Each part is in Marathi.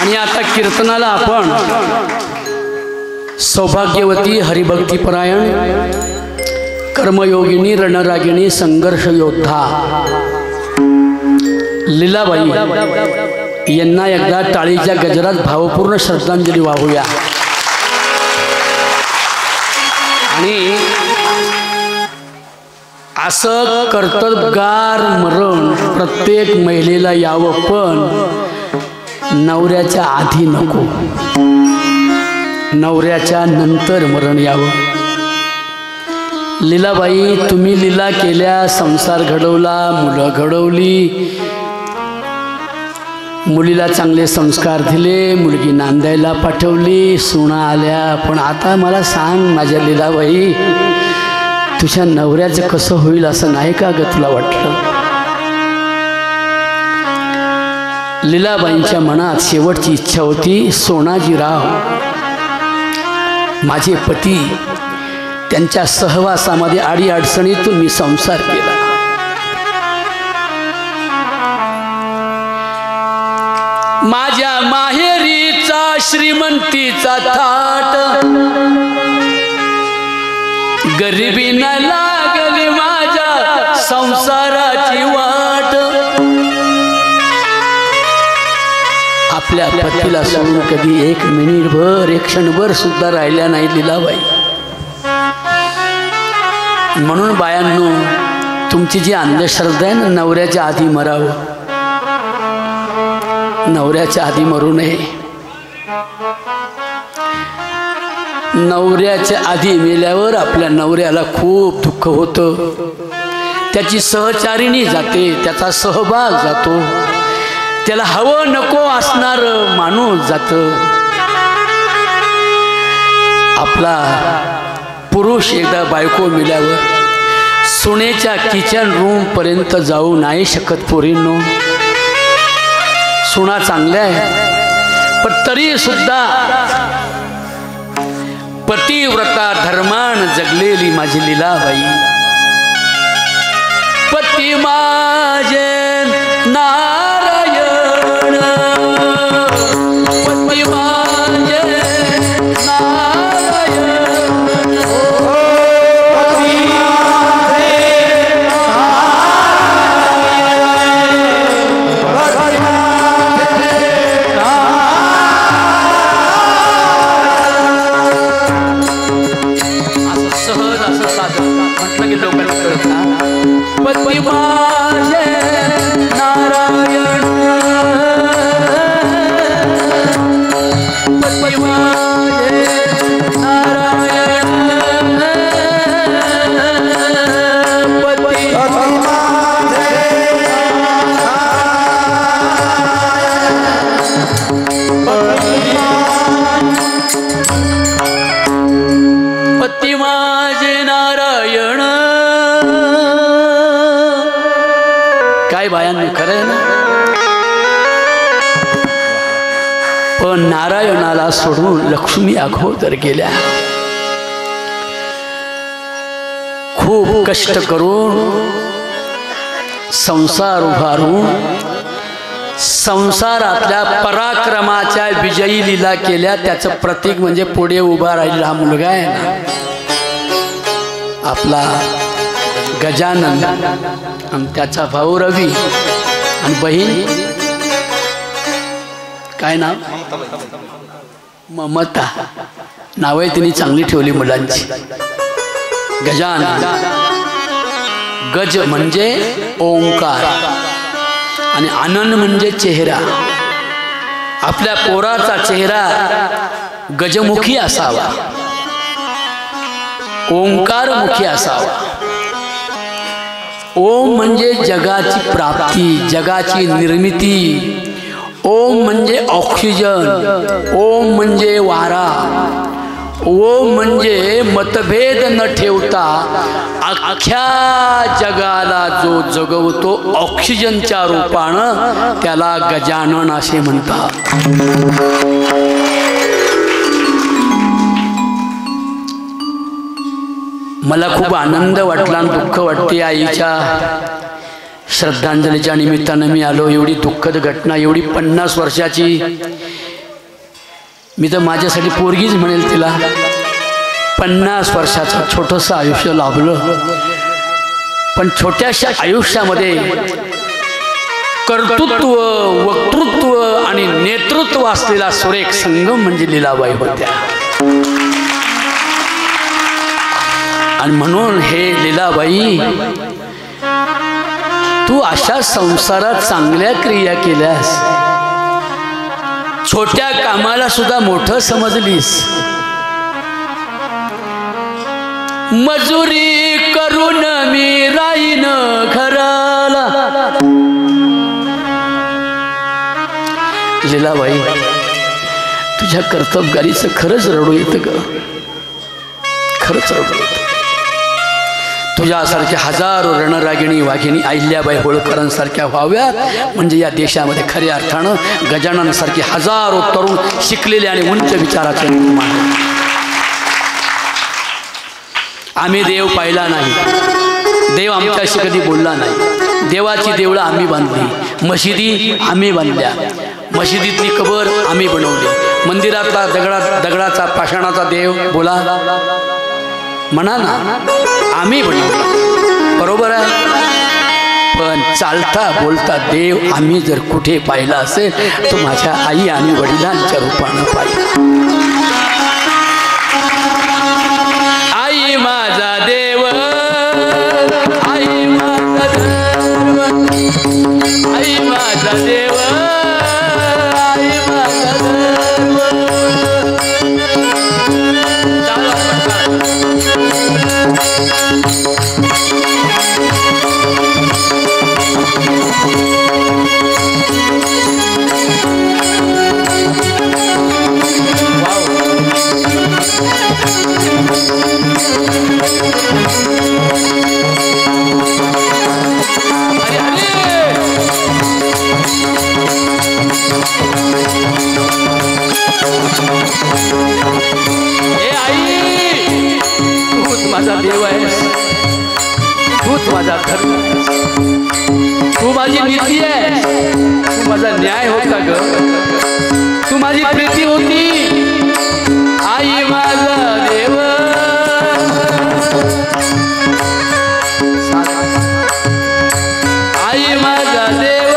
आणि आता कीर्तनाला आपण सौभाग्यवती हरिभक्तीपरायण कर्मयोगिनी रणरागिणी संघर्ष योद्धा लीलाबाई यांना एकदा टाळीच्या गजरात भावपूर्ण श्रद्धांजली वाहूया। आणि असं कर्तबगार मरण प्रत्येक महिलेला यावं, पण नवऱ्याच्या आधी नको, नवऱ्याच्या नंतर मरण यावं। लीलाबाई, तुम्ही लीला केल्या, संसार घडवला, मुलं घडवली, मुलीला चांगले संस्कार दिले, मुलगी नांदायला पाठवली, सुना आल्या, पण आता मला सांग माझ्या लीलाबाई, तुझ्या नवऱ्याचं कसं होईल असं नाही का ग तुला वाटलं? लीलाबाईंच्या मनात शेवटची इच्छा होती, सोनाजीराव माझे पती, त्यांच्या सहवासामध्ये आडी अडचणीतून मी संसार केला, माझ्या माहेरीचा श्रीमंतीचा थाट, गरिबीनं लागली माझ्या संसाराची वाट। आपल्या पतीला सोडून कधी एक मिनिटभर एक क्षणभर सुद्धा राहिल्या नाही लीलाबाई। म्हणून बायांनो, तुमची जी अंधश्रद्धा आहे ना, नवऱ्याच्या आधी मरावं, नवऱ्याच्या आधी मरू नये। नवऱ्याच्या आधी मेल्यावर आपल्या नवऱ्याला खूप दुःख होतं, त्याची सहचारिणी जाते, त्याचा सहभाग जातो, त्याला हवं नको असणार माणूस जातं। आपला पुरुष एकदा बायको मिळाल्यावर सुनेच्या किचन रूम पर्यंत जाऊ नाही शकत पोरींनो। सुना चांगल्या आहे, पण तरी सुद्धा पतिव्रता धर्मान जगलेली माझी लीलाबाई, पती माझे नारायण, पती माझे नारायण, पती माझे नारायण, पती माझे नारायण, पती पती माझे नारायण। काय बायांनी खरं आहे ना? पण नारायणाला सोडून लक्ष्मी अगोदर गेल्या, खूप कष्ट करून संसार उभारून संसारातल्या पराक्रमाच्या विजयी लीला केल्या। त्याचं प्रतीक म्हणजे पुढे उभा राहिलेला हा मुलगा आहे ना, आपला गजानन, आणि त्याचा भाऊ रवी, आणि बहीण काय नाव? ममता। नावे तिने चांगली ठेवली मुलांची। गजानन, गज म्हणजे ओंकार, आणि आनंद म्हणजे चेहरा। आपल्या पोराचा चेहरा गजमुखी असावा, ओंकारमुखी असावा। ओम म्हणजे जगाची प्राप्ती, जगाची निर्मिती। ओम म्हणजे ऑक्सिजन, ओम म्हणजे वारा, ओम म्हणजे मतभेद न ठेवता अख्ख्या जगाला जो जगवतो ऑक्सिजनच्या रूपानं, त्याला गजानन असे म्हणतात। मला खूप आनंद वाटला आणि दुःख वाटते। आईच्या श्रद्धांजलीच्या निमित्तानं मी आलो। एवढी दुःखद घटना, एवढी 50 वर्षाची मी तर माझ्यासाठी पोरगीच म्हणेल तिला. 50 वर्षाचं छोटंसं आयुष्य लाभलं, पण छोट्याशा आयुष्यामध्ये कर्तृत्व, वक्तृत्व आणि नेतृत्व असलेला सुरेख संगम म्हणजे लीलाबाई होत्या. आणि म्हणून हे लीलाबाई, तू अशा संसारात चांगल्या क्रिया केल्यास, छोट्या कामाला सुद्धा मोठं समजलीस. मजुरी करून मी राहीन घराला. लीलाबाई, तुझ्या कर्तबगारीचं खरंच रडू येतं ग, खरंच रडू येतं. तुझ्यासारख्या हजारो रणरागिणी वाघिणी अहिल्याबाई होळकरांसारख्या व्हाव्यात म्हणजे या देशामध्ये खऱ्या अर्थानं गजाननसारखे हजारो तरुण शिकलेले आणि उंच विचाराचे निर्माण. आम्ही देव पाहिला नाही, देव आमच्याशी कधी बोलला नाही. देवाची देवळं आम्ही बांधली, मशिदी आम्ही बांधल्या, मशिदीतली कबर आम्ही बनवली, मंदिरातला दगडाचा पाषाणाचा देव बोला म्हणा ना आम्ही बनवला, बरोबर आहे. पण चालता बोलता देव आम्ही जर कुठे पाहिला असेल तर माझ्या आई आणि वडिलांच्या रूपानं पाहिला. आई माझा देव, आई माझा देव, आई माझा देव, आई माझा देव. माझा देव आहेस, तूच माझा धर्म आहेस, तू माझी नीती आहेस, तू माझा न्याय होता ग, तू माझी प्रीती होती. आई माझा देव, आई माझा देव.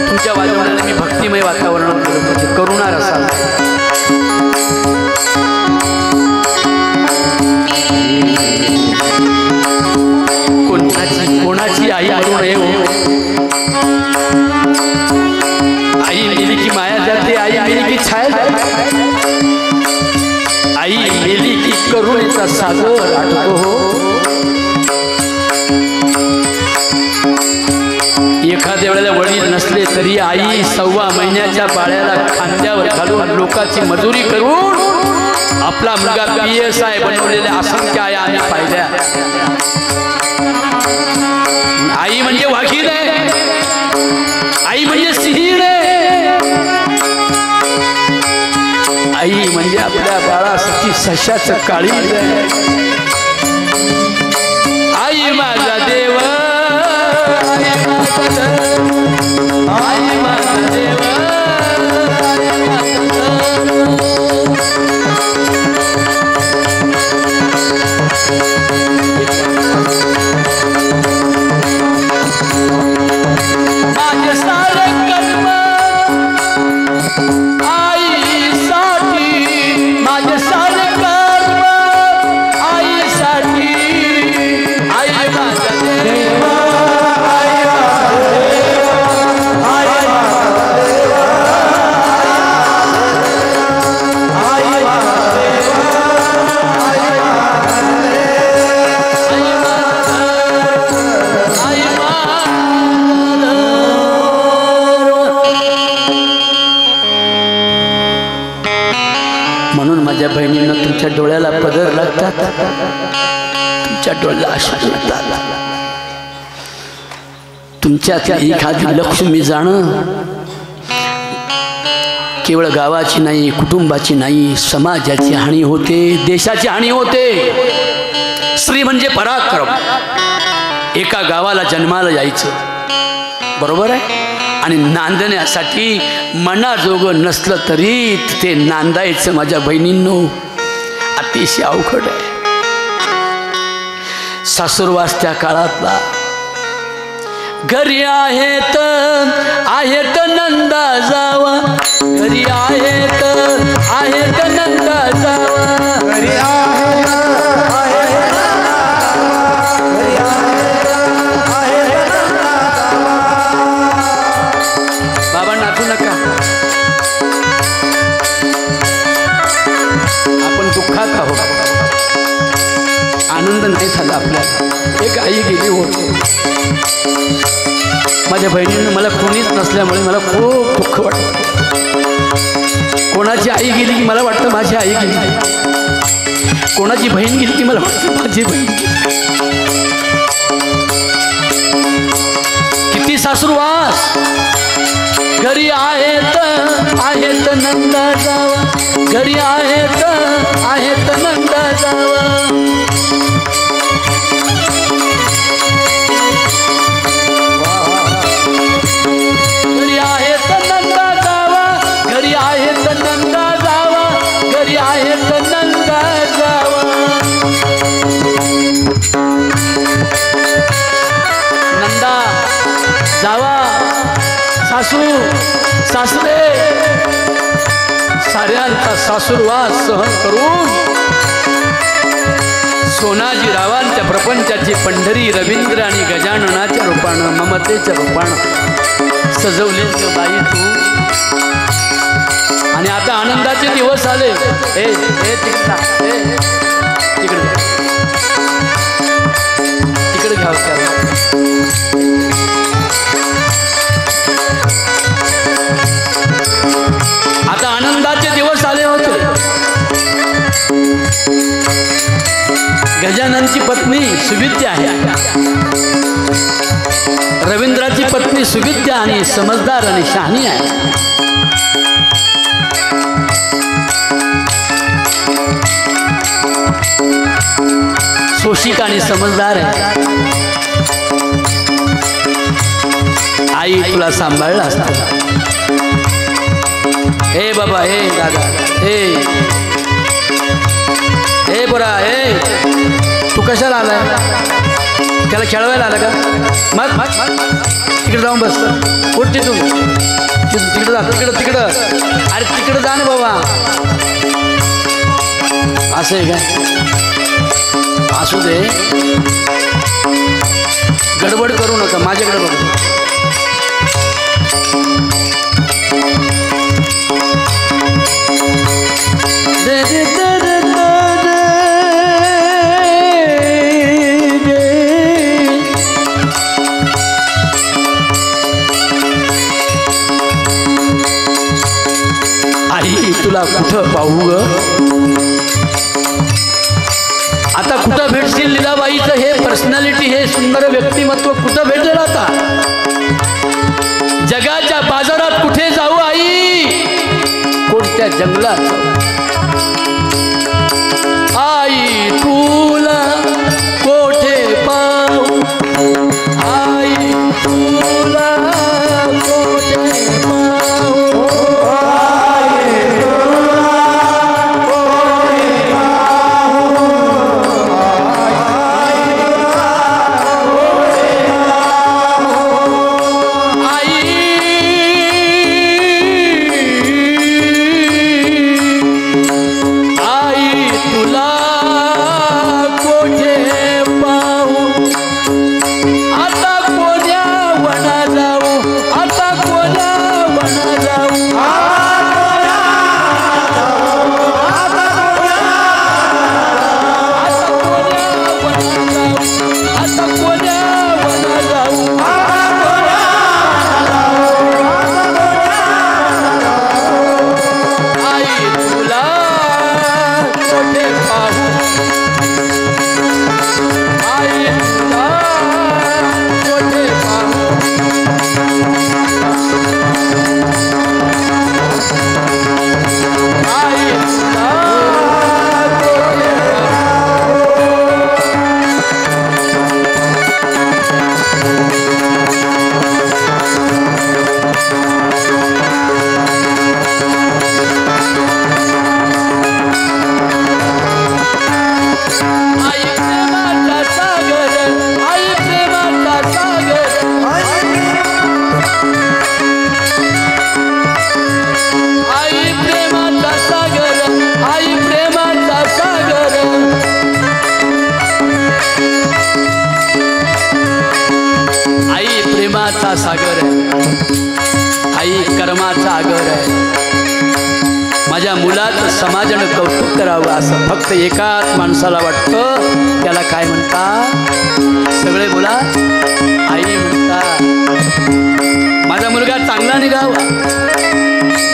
तुमच्या वाजवण्याने मी भक्तिमय वातावरण केलं, करुणा रसाल. कोणाची आई म्हणून नये हो. आई मेली की माया जाते, आई मेली की छाया जाते, आई मेली की करुणेचा सागर आठवतो हो. एखाद्या वेळेला वडील नसले तरी आई 1.25 महिन्याच्या बाळ्याला खांद्यावर घालून लोकांची मजुरी करून आपला मुलगा PSI बनवलेल्या असंख्य आया आम्ही पाहिल्या. आई म्हणजे वाघीण आहे, आई म्हणजे सिंहीण आहे, आई म्हणजे आपल्या बाळासाठी सशाचं काळीज आहे. आई माझा देव, आई माझा देव, आई माझा देव. बहिणींना तुमच्या डोळ्याला पदर लागतात, तुमच्या डोळ्याला अश्रू येतात. तुमच्यातल्या एखादी लक्ष्मी जाणं केवळ गावाची नाही, कुटुंबाची नाही, समाजाची हानी होते, देशाची हानी होते. स्त्री म्हणजे पराक्रम. एका गावाला जन्माला यायचं, बरोबर आहे, आणि नांदण्यासाठी मनाजोगं नसलं तरी तिथे नांदायचं माझ्या बहिणींनो अतिशय अवघड आहे. सासूरवास त्या काळातला. घरी आहेत नंदा जावा, घरी आहेत नंदा जावा, घरी बाबा नाचू नका. आपण दुःखात आहोत, आनंद नाही झाला आपल्याला. एक आई गेली होती माझ्या बहिणीनं. मला कोणीच नसल्यामुळे मला खूप दुःख वाटतं. कोणाची आई गेली की मला वाटतं माझी आई गेली, कोणाची बहीण गेली की मला वाटतं माझी बहीण गेली. किती सासूरवास. घरी आहेत नंदा जावा, घरी आहेत नंदा जावा. घरी आहेत नंदा जावा, घरी आहेत नंदा जावा, घरी आहेत नंदा जावा. नंदा जावा, सासू सासरे साऱ्यांचा सासूरवास सहन करून सोनाजीरावांच्या प्रपंचाची पंढरी रवींद्र आणि गजाननाच्या रूपानं, ममतेच्या रूपानं सजवले बाई तू. आणि आता आनंदाचे दिवस आले. तिकडे घ्यावं त्याला. आता आनंदाचे दिवस आले होते. गजाननची पत्नी सुविद्या आहे, रवींद्राची पत्नी सुविद्या आणि समजदार आणि शहाणी आहे. सोशिक आणि समजदार आहे. आई तुला सांभाळलं असतं. हे बाबा, हे दादा, हे बोरा, तू कशाला आलाय? त्याला खेळवायला आला का? मग तिकडे जाऊन बस. उठ तिथून, तिकडे जा, तिकडं. अरे तिकडं जा ना बाबा. असं आहे का? असू दे, गडबड करू नका. माझ्याकडे बघ. आई तुला कुठं पाहू ग? आता कुठं भेटशील? लीलाबाईचं हे पर्सनॅलिटी, हे सुंदर व्यक्तिमत्व कुठं भेटेल आता? जगाच्या बाजारात कुठे जाऊ आई? कोणत्या जंगलात? आई तुला कोठे पाहू? आई तुला कोठे पाहू? सागर आहे, आई कर्माचा आगर आहे. माझ्या मुलाचं समाजानं कौतुक करावं असं फक्त एकाच माणसाला वाटतं. त्याला काय म्हणतात? सगळे बोला, आई म्हणतात. माझा मुलगा चांगला निघावा,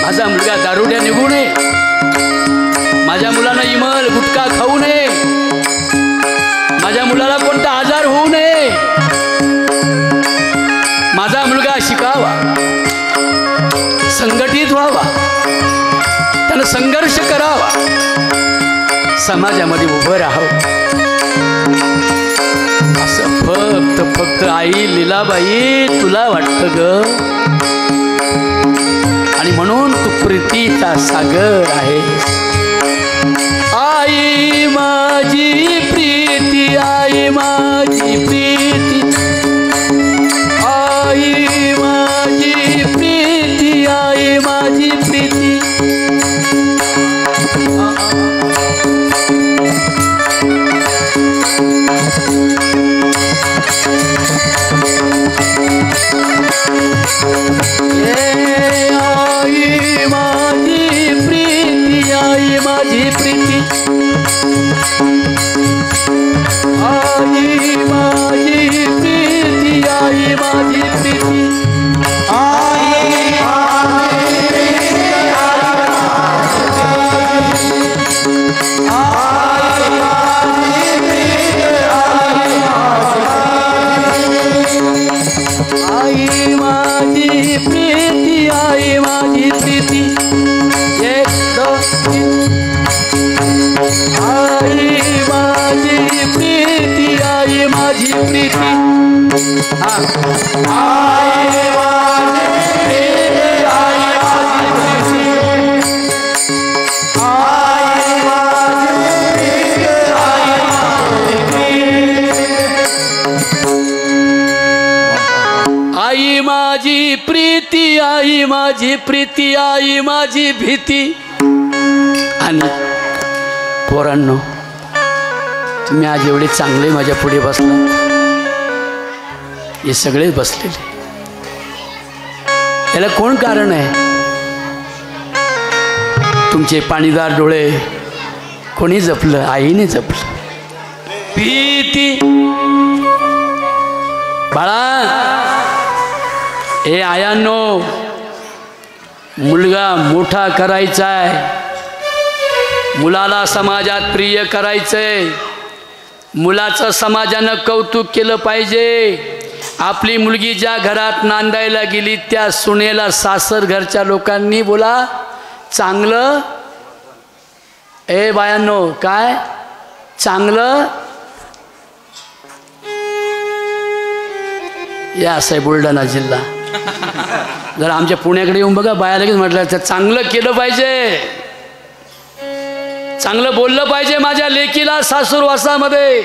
माझा मुलगा दारुड्या निघू नये, माझ्या मुलानं इमल गुटखा खाऊ नये, माझ्या मुलाला कोणता आजार होऊ नये, माझा मुलगा शिकावा, संघटित व्हावा, त्यानं संघर्ष करावा, समाजामध्ये उभं राहावं. असं फक्त आई लीलाबाई तुला वाटतं ग. आणि म्हणून तू प्रीतीचा सागर आहेस. आई माझी प्रीती, आई माझी प्रीती, आई माझी प्रीती, आई माझी प्रीती. आई माझी प्रीती, आई माझी प्रीती, आई माझी प्रीती, आई माझी प्रीती, आई माझी प्रीती, आई माझी प्रीती. एक दोन आई माझी प्रीती, आई माझी प्रीती. आई माझी प्रीती, आई माझी प्रीती, आई माझी आई माझी प्रीती, आई माझी प्रीती, आई माझी भीती. आणि पोरांनो, तुम्ही आज एवढे चांगले माझ्या पुढे बसला, हे सगळे बसलेले, याला कोण कारण आहे? तुमचे पाणीदार डोळे कोणी जपलं? आईने जपलं. भीती बाळा, हे आयांनो, मुलगा मोठा करायचा आहे, मुलाला समाजात प्रिय करायचंय, मुलाचं समाजानं कौतुक केलं पाहिजे. आपली मुलगी ज्या घरात नांदायला गेली त्या सुनेला सासर घरच्या लोकांनी बोला चांगलं. ए बायांनो, काय चांगलं? या असं आहे बुलढाणा जिल्हा. जर आमच्या पुण्याकडे येऊन बघा, बाया लगेच म्हटलं तर चांगलं केलं पाहिजे, चांगलं बोललं पाहिजे माझ्या लेकीला सासूरवासामध्ये.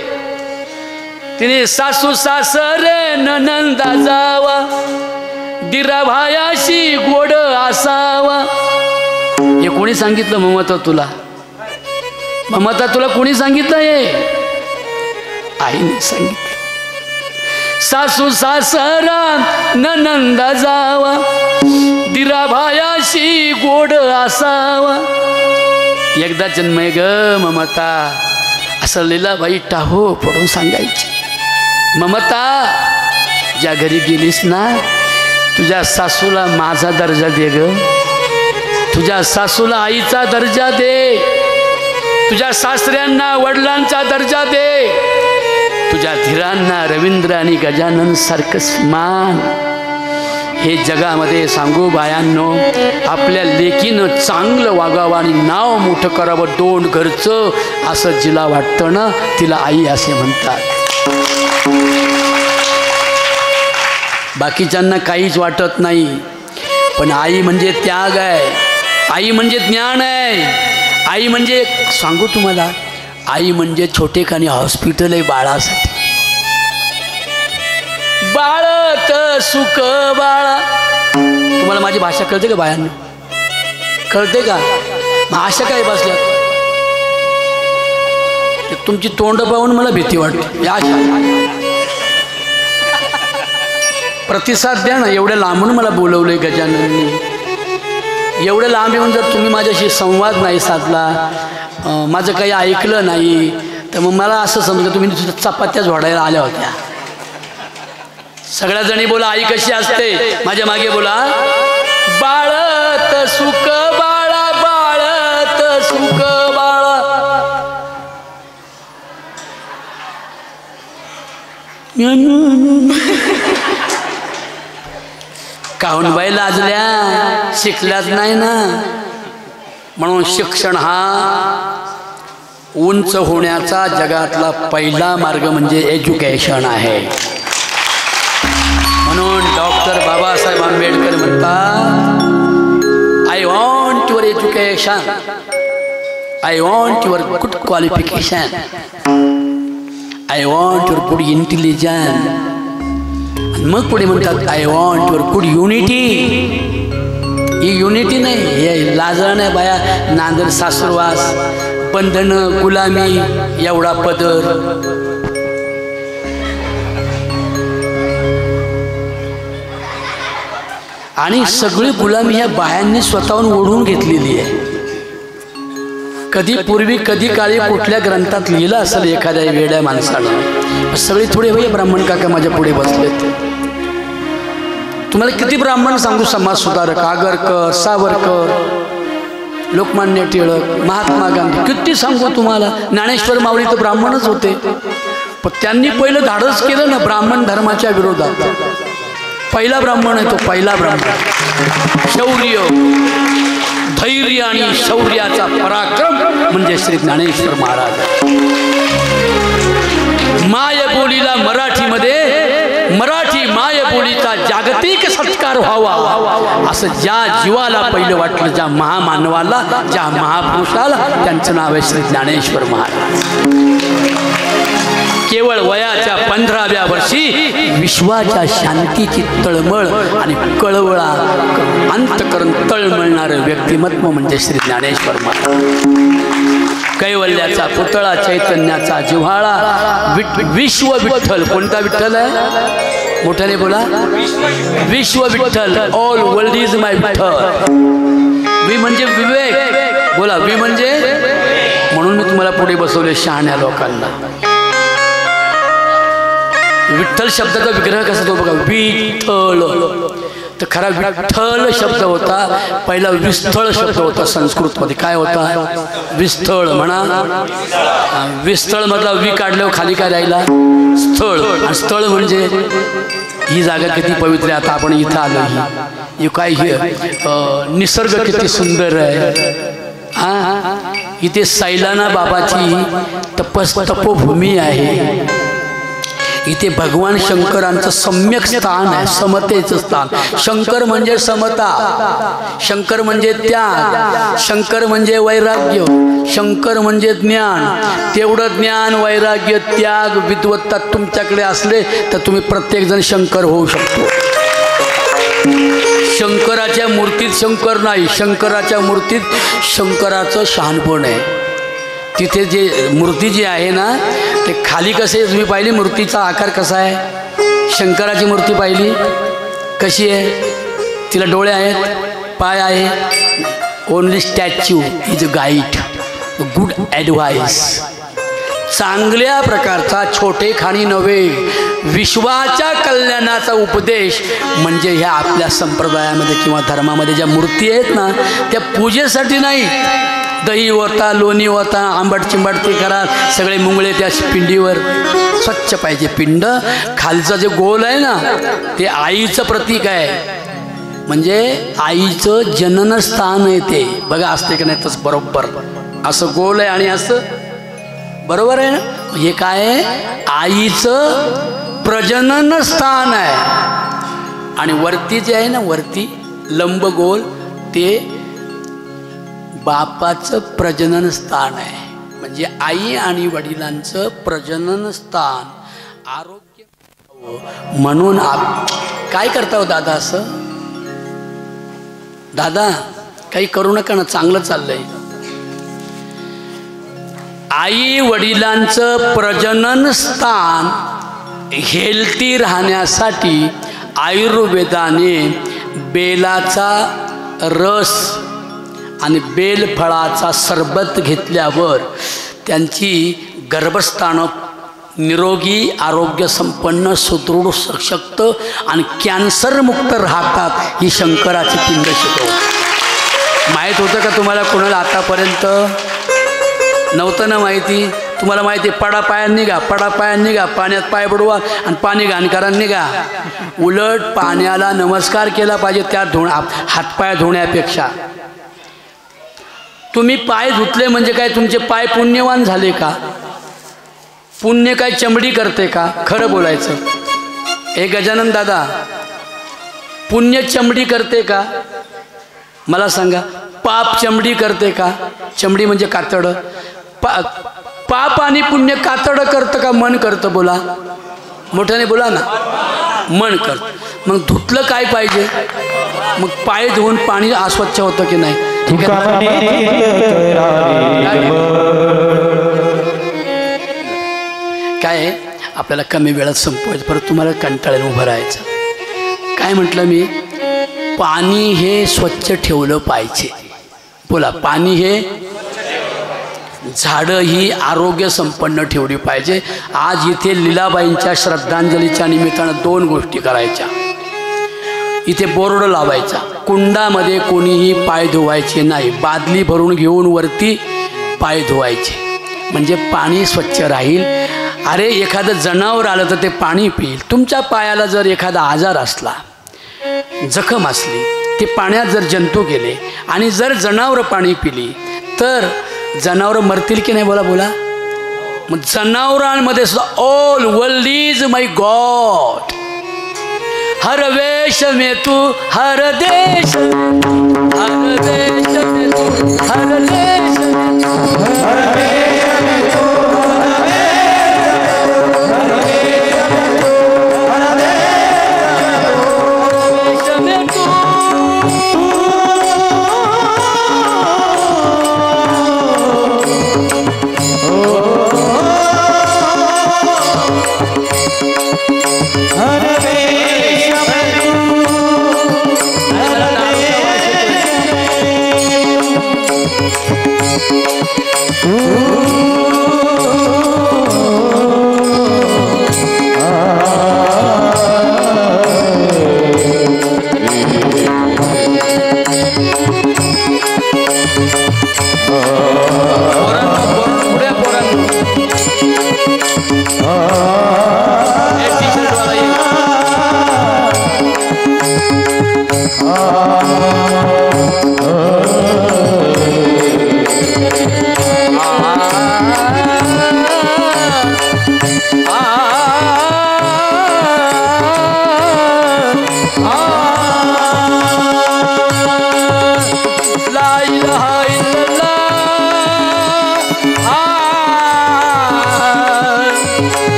तिने सासू सासरे ननंदा जावा, दिरा भायाशी गोड असावा. हे कोणी सांगितलं ममता तुला? ममता तुला कोणी सांगितलं? हे आईने सांगितलं. सासू सासरा ननंदा जावा, दिरा भायाशी गोड असावा. एकदा जन्मय ग ममता, असं लीलाबाई टाहो पडून सांगायची. ममता, ज्या घरी गेलीस ना, तुझ्या सासूला माझा दर्जा दे ग, तुझ्या सासूला आईचा दर्जा दे, तुझ्या सासऱ्यांना वडिलांचा दर्जा दे, तुझ्या धीरांना रवींद्र आणि गजानन सारखं मान. हे जगामध्ये सांगू बायांनो, आपल्या लेकीनं चांगलं वागावं आणि नाव मोठं करावं दोन घरचं, असं जिला वाटतं ना, तिला आई असे म्हणतात. बाकीच्यांना काहीच वाटत नाही, पण आई म्हणजे त्याग आहे, आई म्हणजे ज्ञान आहे, आई म्हणजे सांगू तुम्हाला, आई म्हणजे छोटेखानी हॉस्पिटल आहे बाळासाठी. बाळत सुख बाळा. तुम्हाला माझी भाषा कळते का बायांना? कळते का? मग आशा काय बसल्या? तुमची तोंड पाहून मला भीती वाटते. या प्रतिसाद द्या ना. एवढ्या लांबून मला बोलवलंय गजानननी. एवढं लांब येऊन जर तुम्ही माझ्याशी संवाद नाही साधला, माझं काही ऐकलं नाही, तर मग मला असं समजा तुम्ही चपात्या झोडायला आल्या होत्या. सगळ्या जणी बोला आई कशी असते. माझ्या मागे बोला बाळत सुख बाळा, बाळत सुख बाळा. काहून बाई लाजल्या, शिकल्याच नाही ना. म्हणून शिक्षण हा उंच होण्याचा जगातला पहिला मार्ग म्हणजे एज्युकेशन आहे. म्हणून डॉक्टर बाबासाहेब आंबेडकर म्हणतात, I want your education, I want your good qualification, I want your good intelligence. मग पुढे म्हणतात I want your good unity. He unity नाही, हे लाजण आहे बाया. नांदर सासुरवास, बंधन, गुलामी, एवढा पदर. आणि सगळी गुलामी ह्या बायांनी स्वतःहून ओढून घेतलेली आहे. कधी पूर्वी कधी काळी कुठल्या ग्रंथात लिहिलं असेल एखाद्या वेड्या माणसानं. सगळे थोडे भाई ब्राह्मण काका माझ्या पुढे बसलेत. तुम्हाला किती ब्राह्मण सांगू, समाज सुधारक आगरकर, सावरकर, लोकमान्य टिळक, महात्मा गांधी, किती सांगू तुम्हाला. ज्ञानेश्वर माऊली तर ब्राह्मणच होते, पण त्यांनी पहिलं धाडस केलं ना ब्राह्मण धर्माच्या विरोधात. पहिला ब्राह्मण आहे तो, पहिला ब्राह्मण. शौर्य, धैर्य आणि शौर्याचा पराक्रम म्हणजे श्री ज्ञानेश्वर महाराज. मायबोलीला मराठीमध्ये, मराठी मायबोलीचा जागतिक सत्कार व्हावा असं ज्या जीवाला पहिलं वाटलं, ज्या महामानवाला, ज्या महापुरुषाला, त्यांचं नाव आहे श्री ज्ञानेश्वर महाराज. केवळ वयाच्या 15व्या वर्षी विश्वाच्या शांतीची तळमळ आणि कळवळा अंतकरण तळमळणारं व्यक्तिमत्व म्हणजे श्री ज्ञानेश्वर महाराज. कैवल्याचा पुतळा, चैतन्याचा जिव्हाळा, विश्व विठ्ठल. कोणता विठ्ठल आहे? मोठ्याने बोला, विश्व Vitthal. All world is my Vitthal. वि म्हणजे विवेक. बोला वि म्हणजे. म्हणून मी तुम्हाला पुढे बसवले शहाण्या लोकांना. विठ्ठल शब्दाचा विग्रह कसा तो बघा, विठ्ठल. तर खरा विठ्ठल शब्द होता, पहिला विस्थळ शब्द होता संस्कृतमध्ये. काय होता? विस्थळ. म्हणा विस्थळ मधला वि काढल्यावर खाली काय राहिला? स्थळ. आणि स्थळ म्हणजे ही जागा किती पवित्र आहे. आता आपण इथं आलो, ही काय निसर्ग किती सुंदर आहे. हा, इथे सैलाना बाबाची तपोभूमी आहे. इथे भगवान शंकरांचं सम्यक स्थान आहे, समतेचं स्थान. शंकर म्हणजे समता, शंकर म्हणजे त्याग, शंकर म्हणजे वैराग्य, शंकर म्हणजे ज्ञान. तेवढं ज्ञान, वैराग्य, त्याग, विद्वत्ता तुमच्याकडे असले तर तुम्ही प्रत्येकजण शंकर होऊ शकतो. शंकराच्या मूर्तीत शंकर नाही, शंकराच्या मूर्तीत शंकराचं शहाणपण आहे. तिथे जे मूर्ती जी आहे ना, ते खाली कसे तुम्ही पाहिली, मूर्तीचा आकार कसा आहे? शंकराची मूर्ती पाहिली कशी आहे? तिला डोळे आहेत, पाय आहे. Only statue is a guide, good advice. चांगल्या प्रकारचा, छोटे खाणी नव्हे, विश्वाच्या कल्याणाचा उपदेश म्हणजे ह्या आपल्या संप्रदायामध्ये किंवा धर्मामध्ये ज्या मूर्ती आहेत ना, त्या पूजेसाठी नाही. दही होता, लोणी होता, आंबट चिंबट ते करा, सगळे मुंगळे त्या पिंडीवर. स्वच्छ पाहिजे पिंड. खालचं जे गोल आहे ना, ते आईचं प्रतीक आहे. म्हणजे आईचं जननस्थान आहे ते. बघा असते का नाही तसं बरोबर. असं गोल आहे आणि असं बरोबर आहे ना. हे काय आहे? आईचं प्रजनन स्थान आहे. आणि वरती जे आहे ना, वरती लंब गोल, ते बापाचं प्रजनन स्थान आहे. म्हणजे आई आणि वडिलांचं प्रजनन स्थान, आरोग्य. म्हणून काय करता हो दादा असं? दादा काही करू नका ना, चांगलं चाललंय. आई वडिलांचं प्रजनन स्थान हेल्थी राहण्यासाठी आयुर्वेदाने बेलाचा रस आणि बेलफळाचा सरबत घेतल्यावर त्यांची गर्भस्थानं निरोगी, आरोग्यसंपन्न, सुदृढ, सशक्त आणि कॅन्सरमुक्त राहतात ही शंकराची पिंड शिकवते। माहीत होतं का तुम्हाला? कोणाला आतापर्यंत नव्हतं ना माहिती? तुम्हाला माहिती आहे, पडापायानं निघा, पडापायानं निघा, पाण्यात पाय बुडवा आणि पाणी घाणकारानं निघा। उलट पाण्याला नमस्कार केला पाहिजे त्या हातपाय धुण्यापेक्षा। तुम्ही पाय धुतले म्हणजे काय तुमचे पाय पुण्यवान झाले का? पुण्य काय चमडी करते का? खरं बोलायचं। हे गजानन दादा, पुण्य चमडी करते का? मला सांगा। पाप चमडी करते का? चमडी म्हणजे कातड। पाप आणि पुण्य कातड करतं का मन करतं? बोला, मोठ्याने बोला ना। मन करतं। मग धुतलं काय पाहिजे? मग पाय धुवून पाणी अस्वच्छ होतं की नाही? ठीक आहे। काय आहे, आपल्याला कमी वेळात संपवायचं, परत तुम्हाला कंटाळून उभं राहायचं। काय म्हटलं मी? पाणी हे स्वच्छ ठेवलं पाहिजे। बोला, पाणी हे, झाडं ही आरोग्य संपन्न ठेवली पाहिजे। आज इथे लीलाबाईंच्या श्रद्धांजलीच्या निमित्तानं 2 गोष्टी करायच्या। इथे बोर्ड लावायचा, कुंडामध्ये कोणीही पाय धुवायचे नाही, बादली भरून घेऊन वरती पाय धुवायचे, म्हणजे पाणी स्वच्छ राहील। अरे एखादं जनावर आलं तर ते पाणी पिईल। तुमच्या पायाला जर एखादा आजार असला, जखम असली, ते पाण्यात जर जंतू गेले आणि जर जनावर पाणी पिली तर जनावर मरतील की नाही? बोला बोला। मग जनावरांमध्ये सुद्धा all world is my God, हर वेश में तू, हर देश, हर देश में तू, हर देश में तू, हर देश में तू,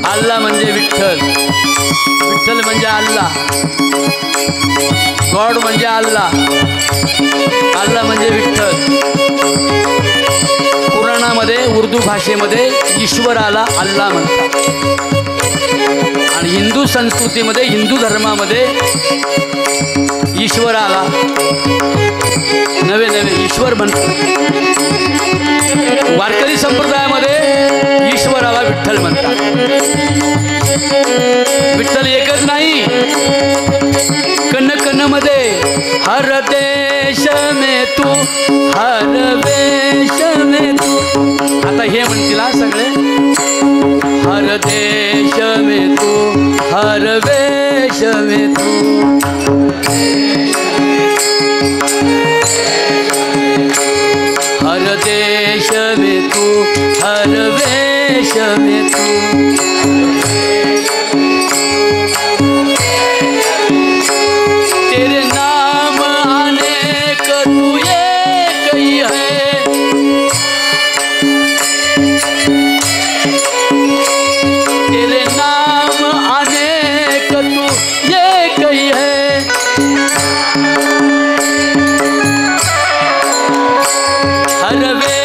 अल्लाह म्हणजे विठ्ठल, विठ्ठल म्हणजे अल्लाह, गॉड म्हणजे अल्लाह, अल्लाह म्हणजे विठ्ठल। पुराणामध्ये उर्दू भाषेमध्ये ईश्वराला अल्लाह म्हणतात आणि हिंदू संस्कृतीमध्ये, हिंदू धर्मामध्ये ईश्वराला नवे नवे ईश्वर म्हणतात। वारकरी संप्रदायामध्ये ईश्वराला विठ्ठल म्हणतात। विठ्ठल एकच नाही, कण कण मध्ये हर देश में तू, हर वेश में तू। आता हे म्हणतील सगळे, हर देश में तू, हर वेश में तू, हर देश में तू, हर वेश में तू। तेरे नाम अनेक तू एक ही है, तेरे नाम अनेक तू एक ही है। हर वे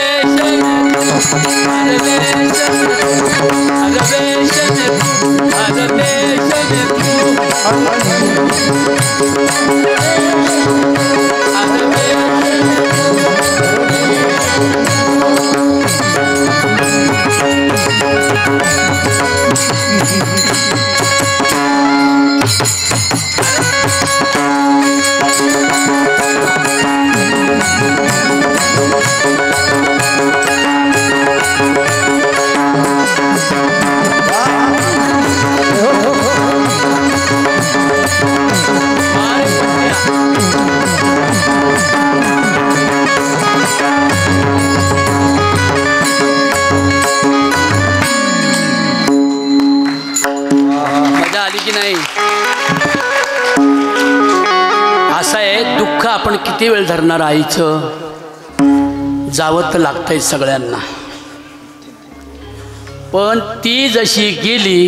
आपण किती वेळ धरणार आईचं जावं तर लागतंय सगळ्यांना पण ती जशी गेली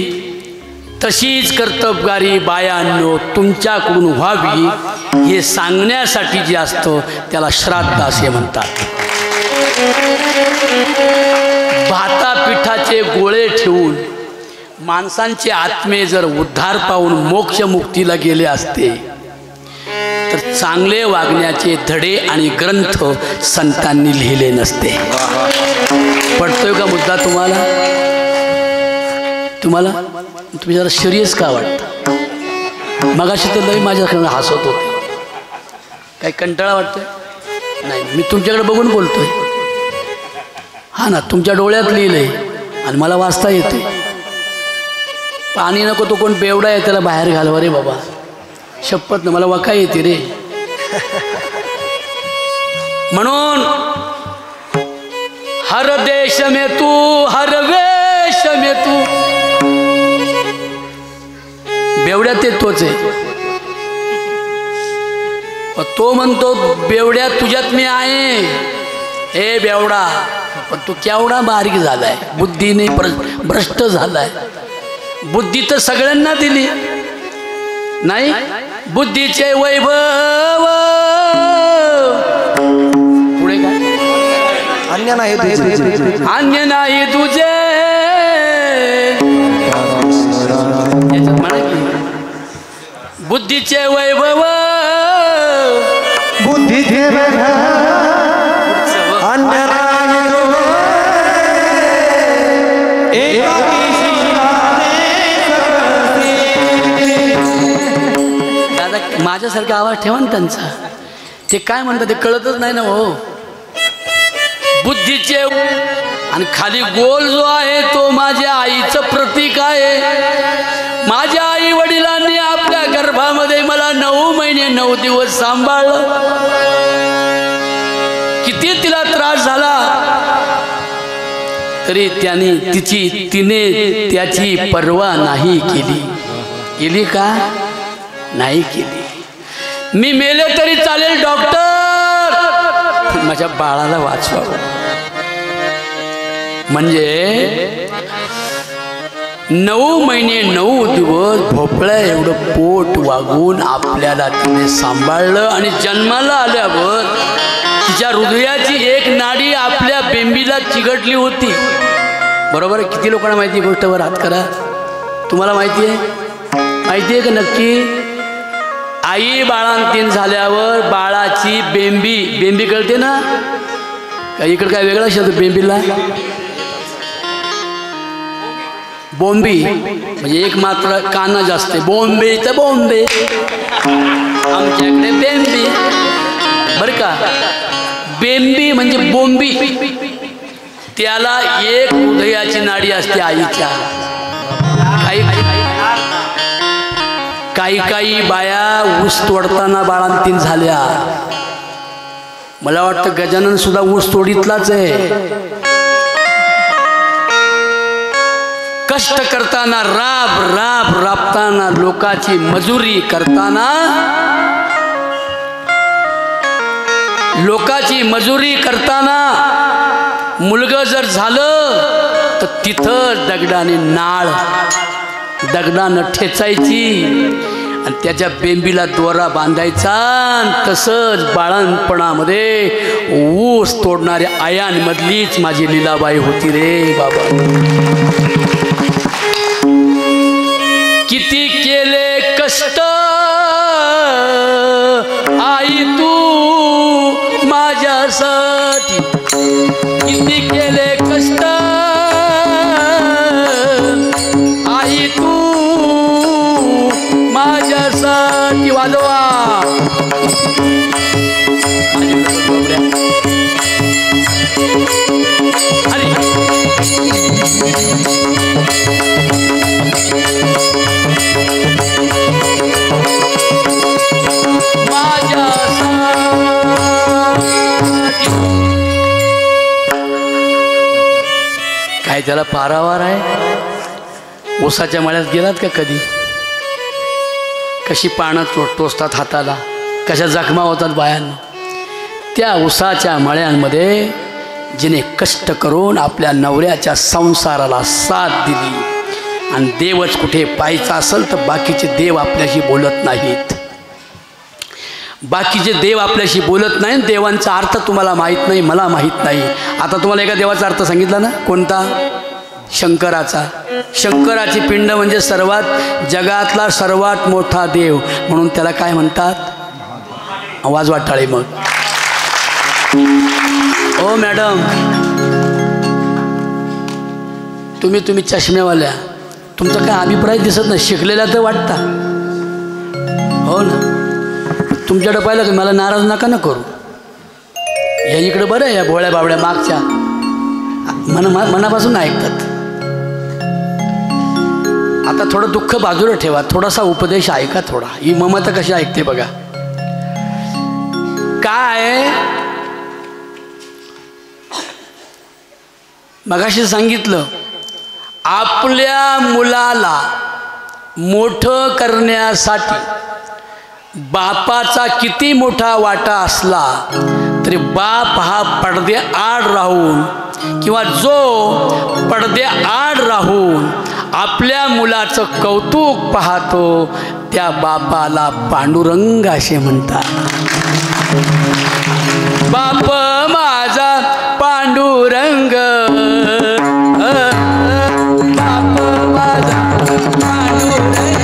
तशीच कर्तबगारी बायांनो तुमच्याकडून व्हावी हे सांगण्यासाठी जे असतं त्याला श्राद्ध असे म्हणतात। भाता पिठाचे गोळे ठेवून माणसांचे आत्मे जर उद्धार पावून मोक्ष मुक्तीला गेले असते तर चांगले वागण्याचे धडे आणि ग्रंथ संतांनी लिहिले नसते। पडतोय का मुद्दा तुम्हाला? तुम्ही जरा सिरियस का वाटतं? मगाशी तर लई माझ्याकडे हसत होते, काही कंटाळा वाटतोय? नाही, मी तुमच्याकडे बघून बोलतोय। हा ना, तुमच्या डोळ्यात लिहिलंय आणि मला वाचता येते। पाणी नको तो कोण बेवडा आहे त्याला बाहेर घालवा रे बाबा, शपथ ना, मला वाका येते रे। म्हणून हर देश में तू हर वेश में तू, बेवड्यात ते तोच आहे। तो म्हणतो बेवड्या तुझ्यात मी आहे, हे बेवडा, पण तू केवढा बारीक झालाय, बुद्धीने भ्रष्ट झालाय। बुद्धी तर सगळ्यांना दिली नाही, बुद्धीचे वैभव पुढे काय अन्य नाही तुझे बुद्धीचे वैभव बुद्धीचे माझ्यासारखा आवाज ठेवा ना त्यांचा, ते काय म्हणतात ते कळतच नाही ना हो। बुद्धीचे आणि खाली गोल जो आहे तो माझ्या आईचं प्रतीक आहे। माझ्या आई वडिलांनी आपल्या गर्भामध्ये मला 9 महिने 9 दिवस सांभाळलं, किती तिला त्रास झाला तरी तिने त्याची पर्वा नाही केली का? नाही केली। मी मेले तरी चालेल डॉक्टर, माझ्या बाळाला वाचवावं। म्हणजे 9 महिने 9 दिवस भोपळ्या एवढं पोट वागून आपल्याला तिने सांभाळलं आणि जन्माला आल्यावर तिच्या हृदयाची एक नाडी आपल्या बेंबीला चिघटली होती, बरोबर? किती लोकांना माहिती गोष्टवर हात करा। तुम्हाला माहिती आहे का नक्की? आई बाळांतीन झाल्यावर बाळाची बेंबी कळते ना? का इकडे काय वेगळा शब्द बेंबीला? बोंबी म्हणजे एक मात्र काना जास्त आहे, बोंबे तर बोंबे, आमच्याकडे बेंबी बरं का। बेंबी म्हणजे बोंबी, त्याला एक हृदयाची नाडी असते आईच्या। काही बाया ऊस तोडताना बाळांतीन झाल्या, मला वाटतं गजानन सुद्धा ऊस तोडीतलाच आहे। कष्ट करताना राबताना लोकाची मजुरी करताना मुलगा जर झालं तर तिथं दगडाने ठेचायची आणि त्याच्या बेंबीला दोरा बांधायचा. तसंच बाळणपणामध्ये ऊस तोडणाऱ्या आयांमधलीच माझी लीलाबाई होती रे बाबा. किती केले कष्ट आई तू माझ्यासाठी, किती केले कष्ट आई तू माझ्यासाठी. वाजवा अरे काय त्याला पारावार आहे. ऊसाच्या मळ्यात गेलात का कधी? कशी पानं टोचतात हाताला, कशा जखमा होतात बायांना. त्या ऊसाच्या मळ्यांमध्ये जिने कष्ट करून आपल्या नवऱ्याच्या संसाराला साथ दिली. आणि देवच कुठे पाहायचा असेल तर बाकीचे देव आपल्याशी बोलत नाहीत. बाकीचे देव आपल्याशी बोलत नाही. देवांचा अर्थ तुम्हाला माहीत नाही, मला माहीत नाही. आता तुम्हाला एका देवाचा अर्थ सांगितला ना, कोणता? शंकराचा. शंकराची पिंड म्हणजे जगातला सर्वात मोठा देव, म्हणून त्याला काय म्हणतात? आवाज वाटाळे. मग ओ मॅडम, तुम्ही चष्मेवाल्या, तुमचा काय अभिप्राय दिसत नाही, शिकलेला तर वाटता. हो ना, तुमच्याकडे पाहिलं की मला नाराज नका ना करू. या इकडे बरं या भोळ्या बाबड्या मागच्या मनापासून ऐकतात. आता थोडं दुःख बाजूला ठेवा, थोडासा उपदेश ऐका. थोडा ही ममता कशी ऐकते बघा. काय मगाशी सांगितलं, आपल्या मुलाला मोठं करण्यासाठी बापाचा किती मोठा वाटा असला तरी बाप हा पडदे आड राहून किंवा जो पडदे आड राहून आपल्या मुलाचं कौतुक पाहतो त्या बापाला पांडुरंग असे म्हणतात. बाप माझा पांडुरंग, बाप माझा पांडुरंग,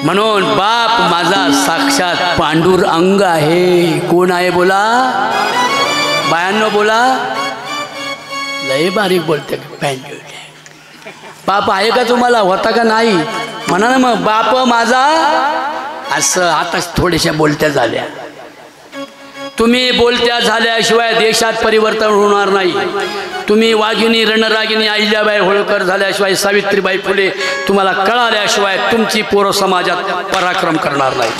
म्हणून बाप माझा साक्षात पांडुरंग आहे. कोण आहे बोला बायांनो, बोला. लय बारीक बोलते. बाप आहे का तुम्हाला? होता का नाही? म्हणा ना मग, बाप माझा. असं आता थोड्याशा बोलत्या झाल्या. तुम्ही बोलत्या झाल्याशिवाय देशात परिवर्तन होणार नाही. तुम्ही वाघिणी रणरागिणी अहिल्याबाई होळकर झाल्याशिवाय, सावित्रीबाई फुले तुम्हाला कळाल्याशिवाय तुमची पोरं समाजात पराक्रम करणार नाही.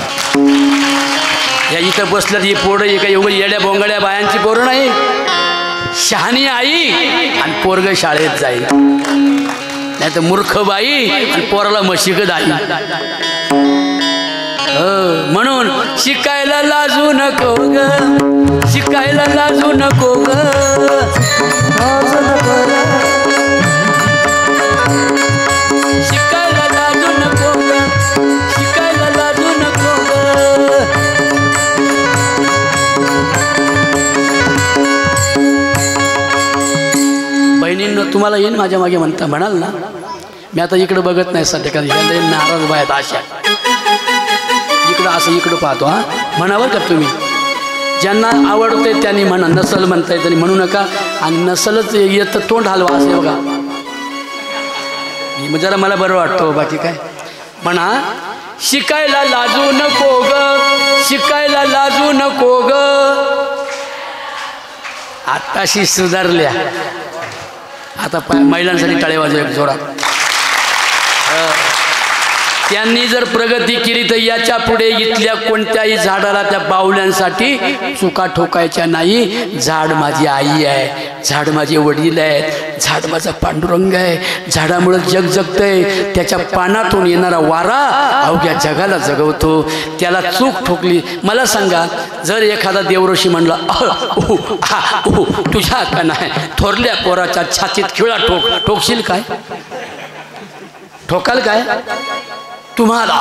या इथं बसल्यात ही पोरं ही काही एवढी येड्या बोंगड्या बायांची पोरं नाही. शहाणी आई आणि पोरग शाळेत जाईल, नाही तर मूर्ख बाई आणि पोराला मशिक दाई. म्हणून शिकायला लाजू नको ग, शिकायला लाजू नको ग, शिकायला लाजू नको ग, शिकायला लाजू नको ग. बहिणींनो, तुम्हाला येईन माझ्या मागे म्हणता म्हणाल ना, मी आता इकडे बघत नाही सध्या, कधी नाराज बाहेर अशा इकडं असं इकडं पाहतो. हा म्हणावर का तुम्ही ज्यांना आवडते त्यांनी म्हणा, नसल म्हणता येत म्हणू नका. आणि नसलच येतं तोंड हलवा असे बघा, जरा मला बरं वाटतं. बाकी काय म्हणा, शिकायला लाजू नको ग, शिकायला लाजू नको ग. आताशी सुधारल्या, आता महिलांसाठी टाळे वाजव एक जोरात. त्यांनी जर प्रगती केली तर याच्या पुढे इथल्या कोणत्याही झाडाला त्या बाहुल्यांसाठी चुका ठोकायच्या नाही. झाड माझी आई आहे, झाड माझे वडील आहेत, झाड माझा पांडुरंग आहे. झाडामुळं जग जगतंय, त्याच्या पानातून येणारा वारा अवघ्या जगाला जगवतो. त्याला चूक ठोकली, मला सांगा, जर एखादा देवऋषी म्हणला तुझ्या का नाही थोरल्या पोराच्या छातीत खिळा ठोकशील काय? ठोकाल काय? तुम्हाला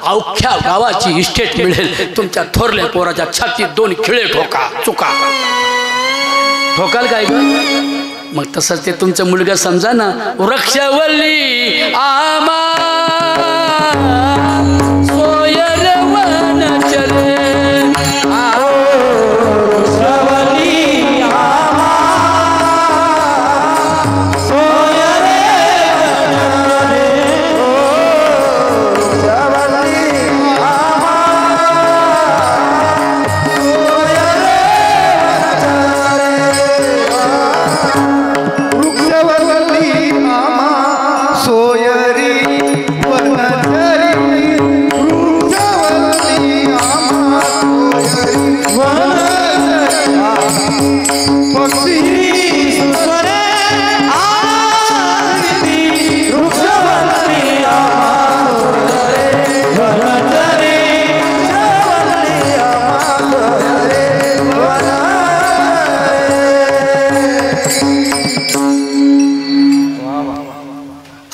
अवख्या गावाची इस्टेट मिळेल, तुमच्या थोरल्या पोराच्या छातीत 2 खिळे ठोका, चुका ठोकाल काय ग? मग तसंच ते तुमचा मुलगा समजा ना, वृक्षवल्ली आमा सोयर वनचरे.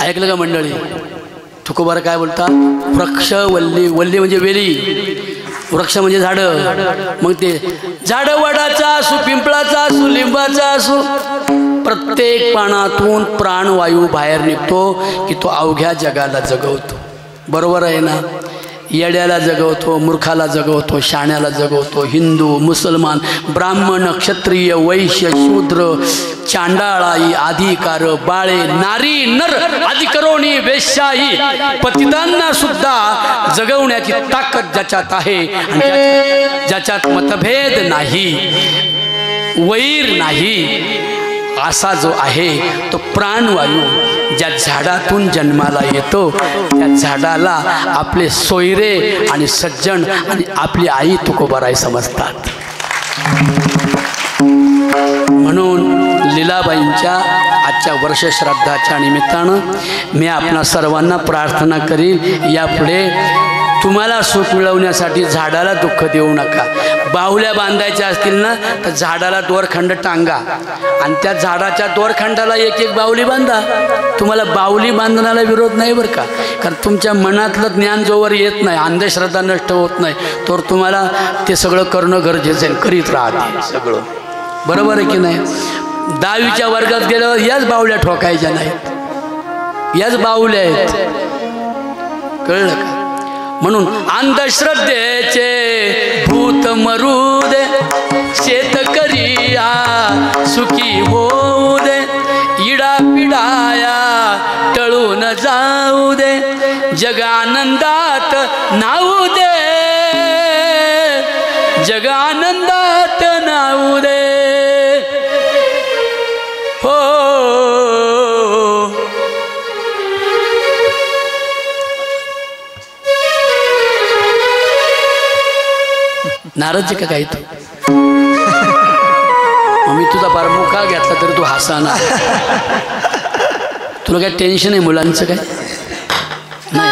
ऐकलं का मंडळी? तुकोबार काय बोलता? वृक्ष वल्ली, वल्ली म्हणजे वेली, वृक्ष म्हणजे झाडं. मग ते झाडं वडाचा असू, पिंपळाचा असू, लिंबाचा असू, प्रत्येक पानातून प्राणवायू बाहेर निघतो की तो अवघ्या जगाला जगवतो. बरोबर आहे ना? येड्याला जगवतो, मूर्खाला जगवतो, शाण्याला जगवतो. हिंदू, मुसलमान, ब्राह्मण, क्षत्रिय, वैश्य, शूद्र, चांडाळाई, अधिकार, बाळे, नारी, नर, अधिकरोणी, वेश्याही, पतितांना सुद्धा जगवण्याची ताकद ज्याच्यात आहे आणि ज्याच्यात मतभेद नाही, वैर नाही, असा जो आहे तो प्राणवायू ज्या झाडातून जन्माला येतो, त्या झाडाला आपले सोयरे आणि सज्जन आणि आपली आई तुकोबाराय समजतात. म्हणून लीलाबाईंच्या आजच्या वर्षश्राद्धाच्या निमित्तानं मी आपणा सर्वांना प्रार्थना करीन, यापुढे तुम्हाला सुख मिळवण्यासाठी झाडाला दुःख देऊ नका. बाहुल्या बांधायच्या असतील ना तर झाडाला दोरखंड टांगा आणि त्या झाडाच्या दोरखंडाला एक एक बाहुली बांधा. तुम्हाला बाहुली बांधण्याला विरोध नाही बरं का, कारण तुमच्या मनातलं ज्ञान जोवर येत नाही, अंधश्रद्धा नष्ट होत नाही, तर तुम्हाला ते सगळं करणं गरजेचं आहे. करीत राहते सगळं, बरोबर आहे की नाही? 10वीच्या वर्गात गेल्यावर याच बाहुल्या ठोकायच्या नाहीत, याच बाहुल्या आहेत, कळलं का? म्हणून अंधश्रद्धेचे भूत मरू दे, शेतकरी सुखी होऊ दे, इडा पिडाया टळून जाऊ दे, जगानंदात नाऊ दे, जगानंदात नाऊ दे. हो नाराज का काही? मी तुझा फार मुखा घेतला तरी तू हसा ना. तुला काय टेन्शन आहे मुलांचं? काय नाही,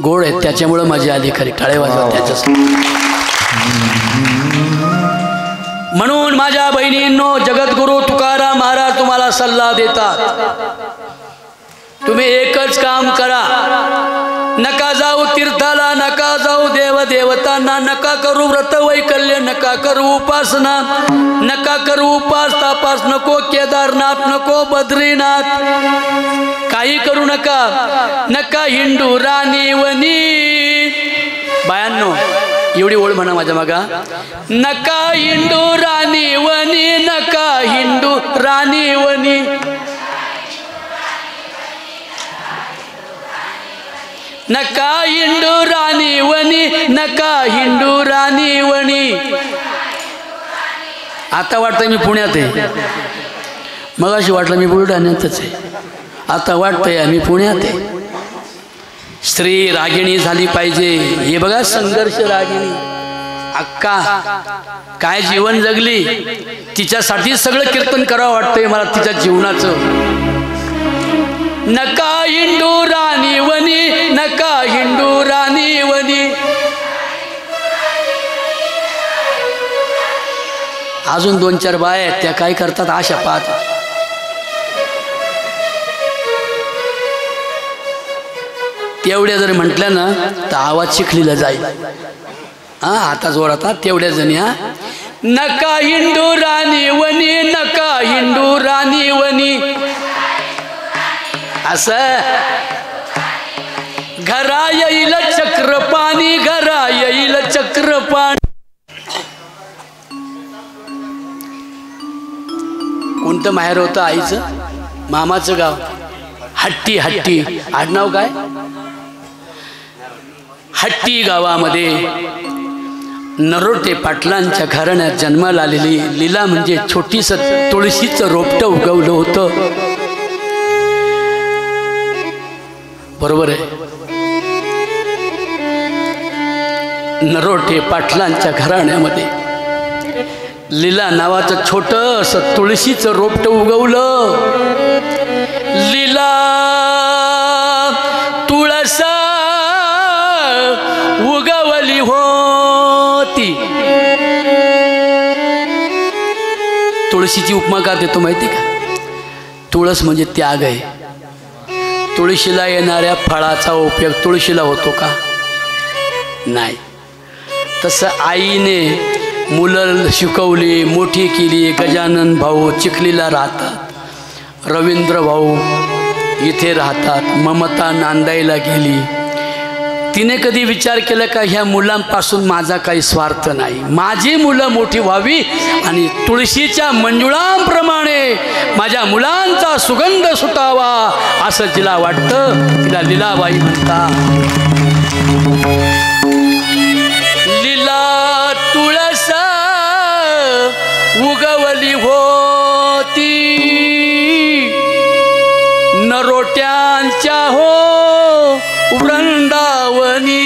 गोड आहेत त्याच्यामुळं माझी आली खरी. टाळे वाजवा त्याच्यासाठी. म्हणून माझ्या बहिणींनो, जगद्गुरु तुकाराम महाराज तुम्हाला सल्ला देतात, तुम्ही एकच काम करा, नका जाऊ तीर्थाला, नका जाऊ देवदेवतांना, नका करू व्रत वैकल्य, नका करू उपासना, नका करू उपास तापास, नको केदारनाथ, नको बद्रीनाथ, काही करू नका. नका हिंडू राणी वनी, बायांनो एवढी ओळ म्हणा माझ्या मागा. नका हिंदू राणी वनी, नका हिंदू राणी वनी. नका हिंदू राणी वनी, नका हिंदू राणी वनी. आता वाटतं मी पुण्यात आहे, मग अशी वाटलं मी बुलढाण्यातच आहे, आता वाटतंय मी पुण्यात आहे. स्त्री रागिणी झाली पाहिजे. हे बघा संघर्ष रागिणी अक्का काय जीवन जगली, तिच्यासाठी सगळं कीर्तन करावं वाटतंय मला तिच्या जीवनाचं. नका हिंदू राणी वनी, नका हिंदू राणी वनी. अजून 2-4 बाया आहेत त्या काय करतात आशा पाहतात. तेवढ्या जर म्हटल्या ना तर आवाज चिखलीला जाईल. हा आता जोरात तेवढ्या जणी. हा नका हिंदू राणी वनी, नका हिंदू राणी वनी. असं घरा येईल चक्र पाणी, घरा येईल चक्र पाणी. कोणतं माहेर होतं आईचं? मामाचं गाव हट्टी. हट्टी आडनाव काय? हट्टी गावामध्ये नरोटे पाटलांच्या घराण्यात जन्माला आलेली लीला म्हणजे छोटीस तुळशीचं रोपटं उगवलं होतं. बरोबर आहे. नरोटे पाटलांच्या घराण्यामध्ये लीला नावाचं छोटंसं तुळशीचं रोपटं उगवलं. लीला तुळस उगवली होती. तुळशीची उपमा का देतो माहिती का? तुळस म्हणजे त्याग आहे. तुळशीला येणाऱ्या फळाचा उपयोग तुळशीला होतो का? नाही. तसं आईने मुलं शिकवली, मोठी केली. गजानन भाऊ चिखलीला राहतात, रवींद्र भाऊ इथे राहतात, ममता नांदायला गेली. तिने कधी विचार केला का ह्या मुलांपासून माझा काही स्वार्थ नाही, माझी मुलं मोठी व्हावी आणि तुळशीच्या मंजुळांप्रमाणे माझ्या मुलांचा सुगंध सुटावा असं तिला वाटतं. तिला लीलाबाई म्हणतात. लीला तुळस उगवली होती नरोट्यांच्या हो वृंदावनी,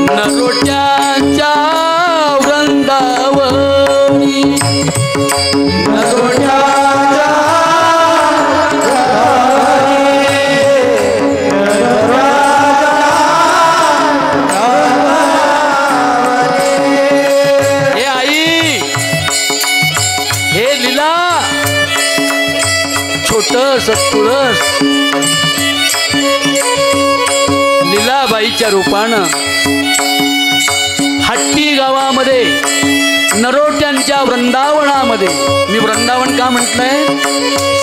नरोट्यांच्या वृंदावनी, नरोट्यांच्या हे आई, हे लीला छोटस तुळस लीलाबाईच्या रूपानं हट्टी गावामध्ये नरोट्यांच्या वृंदावनामध्ये. मी वृंदावन का म्हटलंय?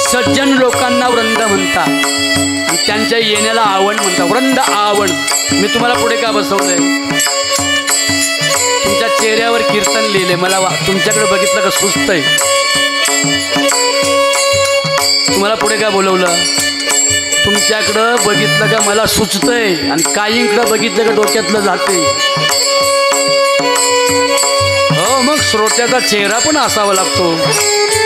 सज्जन लोकांना वृंद म्हणतात आणि त्यांच्या येण्याला आवण म्हणतात. वृंद आवण. मी तुम्हाला पुढे का बसवलंय? तुमच्या चेहऱ्यावर कीर्तन लिहिले. मला तुमच्याकडे बघितलं का सुचतंय? तुम्हाला पुढे का बोलवलं? तुमच्याकडं बघितलं का मला सुचतंय आणि काहींकडं बघितलं का डोक्यातलं जाते. हो मग श्रोत्याचा चेहरा पण असावा लागतो.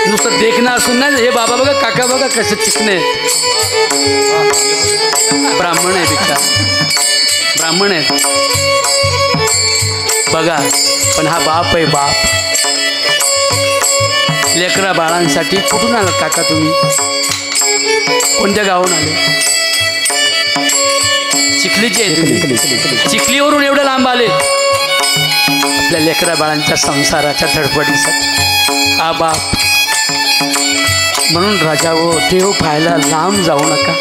नुसतं देखणं असून नाही. हे बाबा बघा, काका बघा कसे चिकणे. ब्राह्मण आहे बिचार, ब्राह्मण आहेत बघा. पण हा बाप आहे बाप. लेकरा बाळांसाठी कुठून आलात काका तुम्ही? कोणत्या गावाहून आले? चिखलीचे आहे तुम्ही. चिखलीवरून एवढं लांब आले आपल्या लेकरा बाळांच्या संसाराच्या धडपडीसाठी. हा बाप. म्हणून राजा हो देव पाहायला लांब जाऊ नका.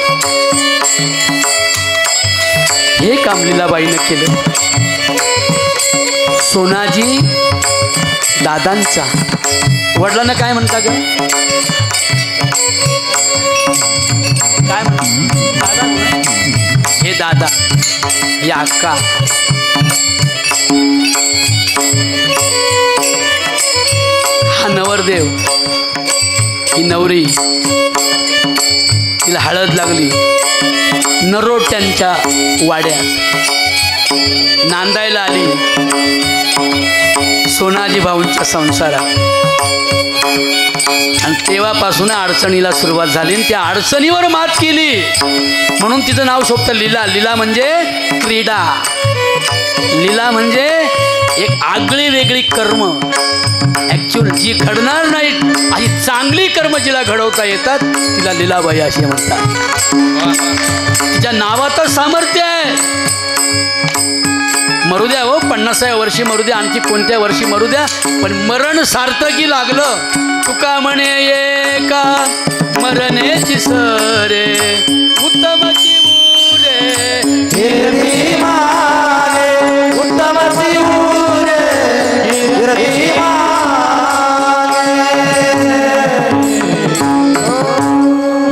हे काम लीलाबाईनं केलं. सोनाजी दादांचा वडिलांना काय म्हणता ग? काय म्हणता? दादा. हे दादा ही अक्का हा नवरदेव, ही नवरी, तिला हळद लागली नरोट्यांच्या वाड्यात नांदायला आली सोनाजी भाऊंच्या संसारात. आणि तेव्हापासून अडचणीला सुरुवात झाली आणि त्या अडचणीवर मात केली म्हणून तिचं नाव शोभतं लीला. लीला म्हणजे क्रीडा, लीला म्हणजे एक आगळी वेगळी कर्म. ॲक्च्युअल जी घडणार नाही अशी चांगली कर्म जिला घडवता येतात तिला लीलाबाई असे म्हणतात. तिच्या नावातच सामर्थ्य आहे. मरू द्या हो, 50व्या वर्षी मरू द्या, आणखी कोणत्या वर्षी मरू द्या, पण मरण सार्थकी लागलं. तुका म्हणे एका मरणेची सरे उत्तमची उरे उत्तमची उरे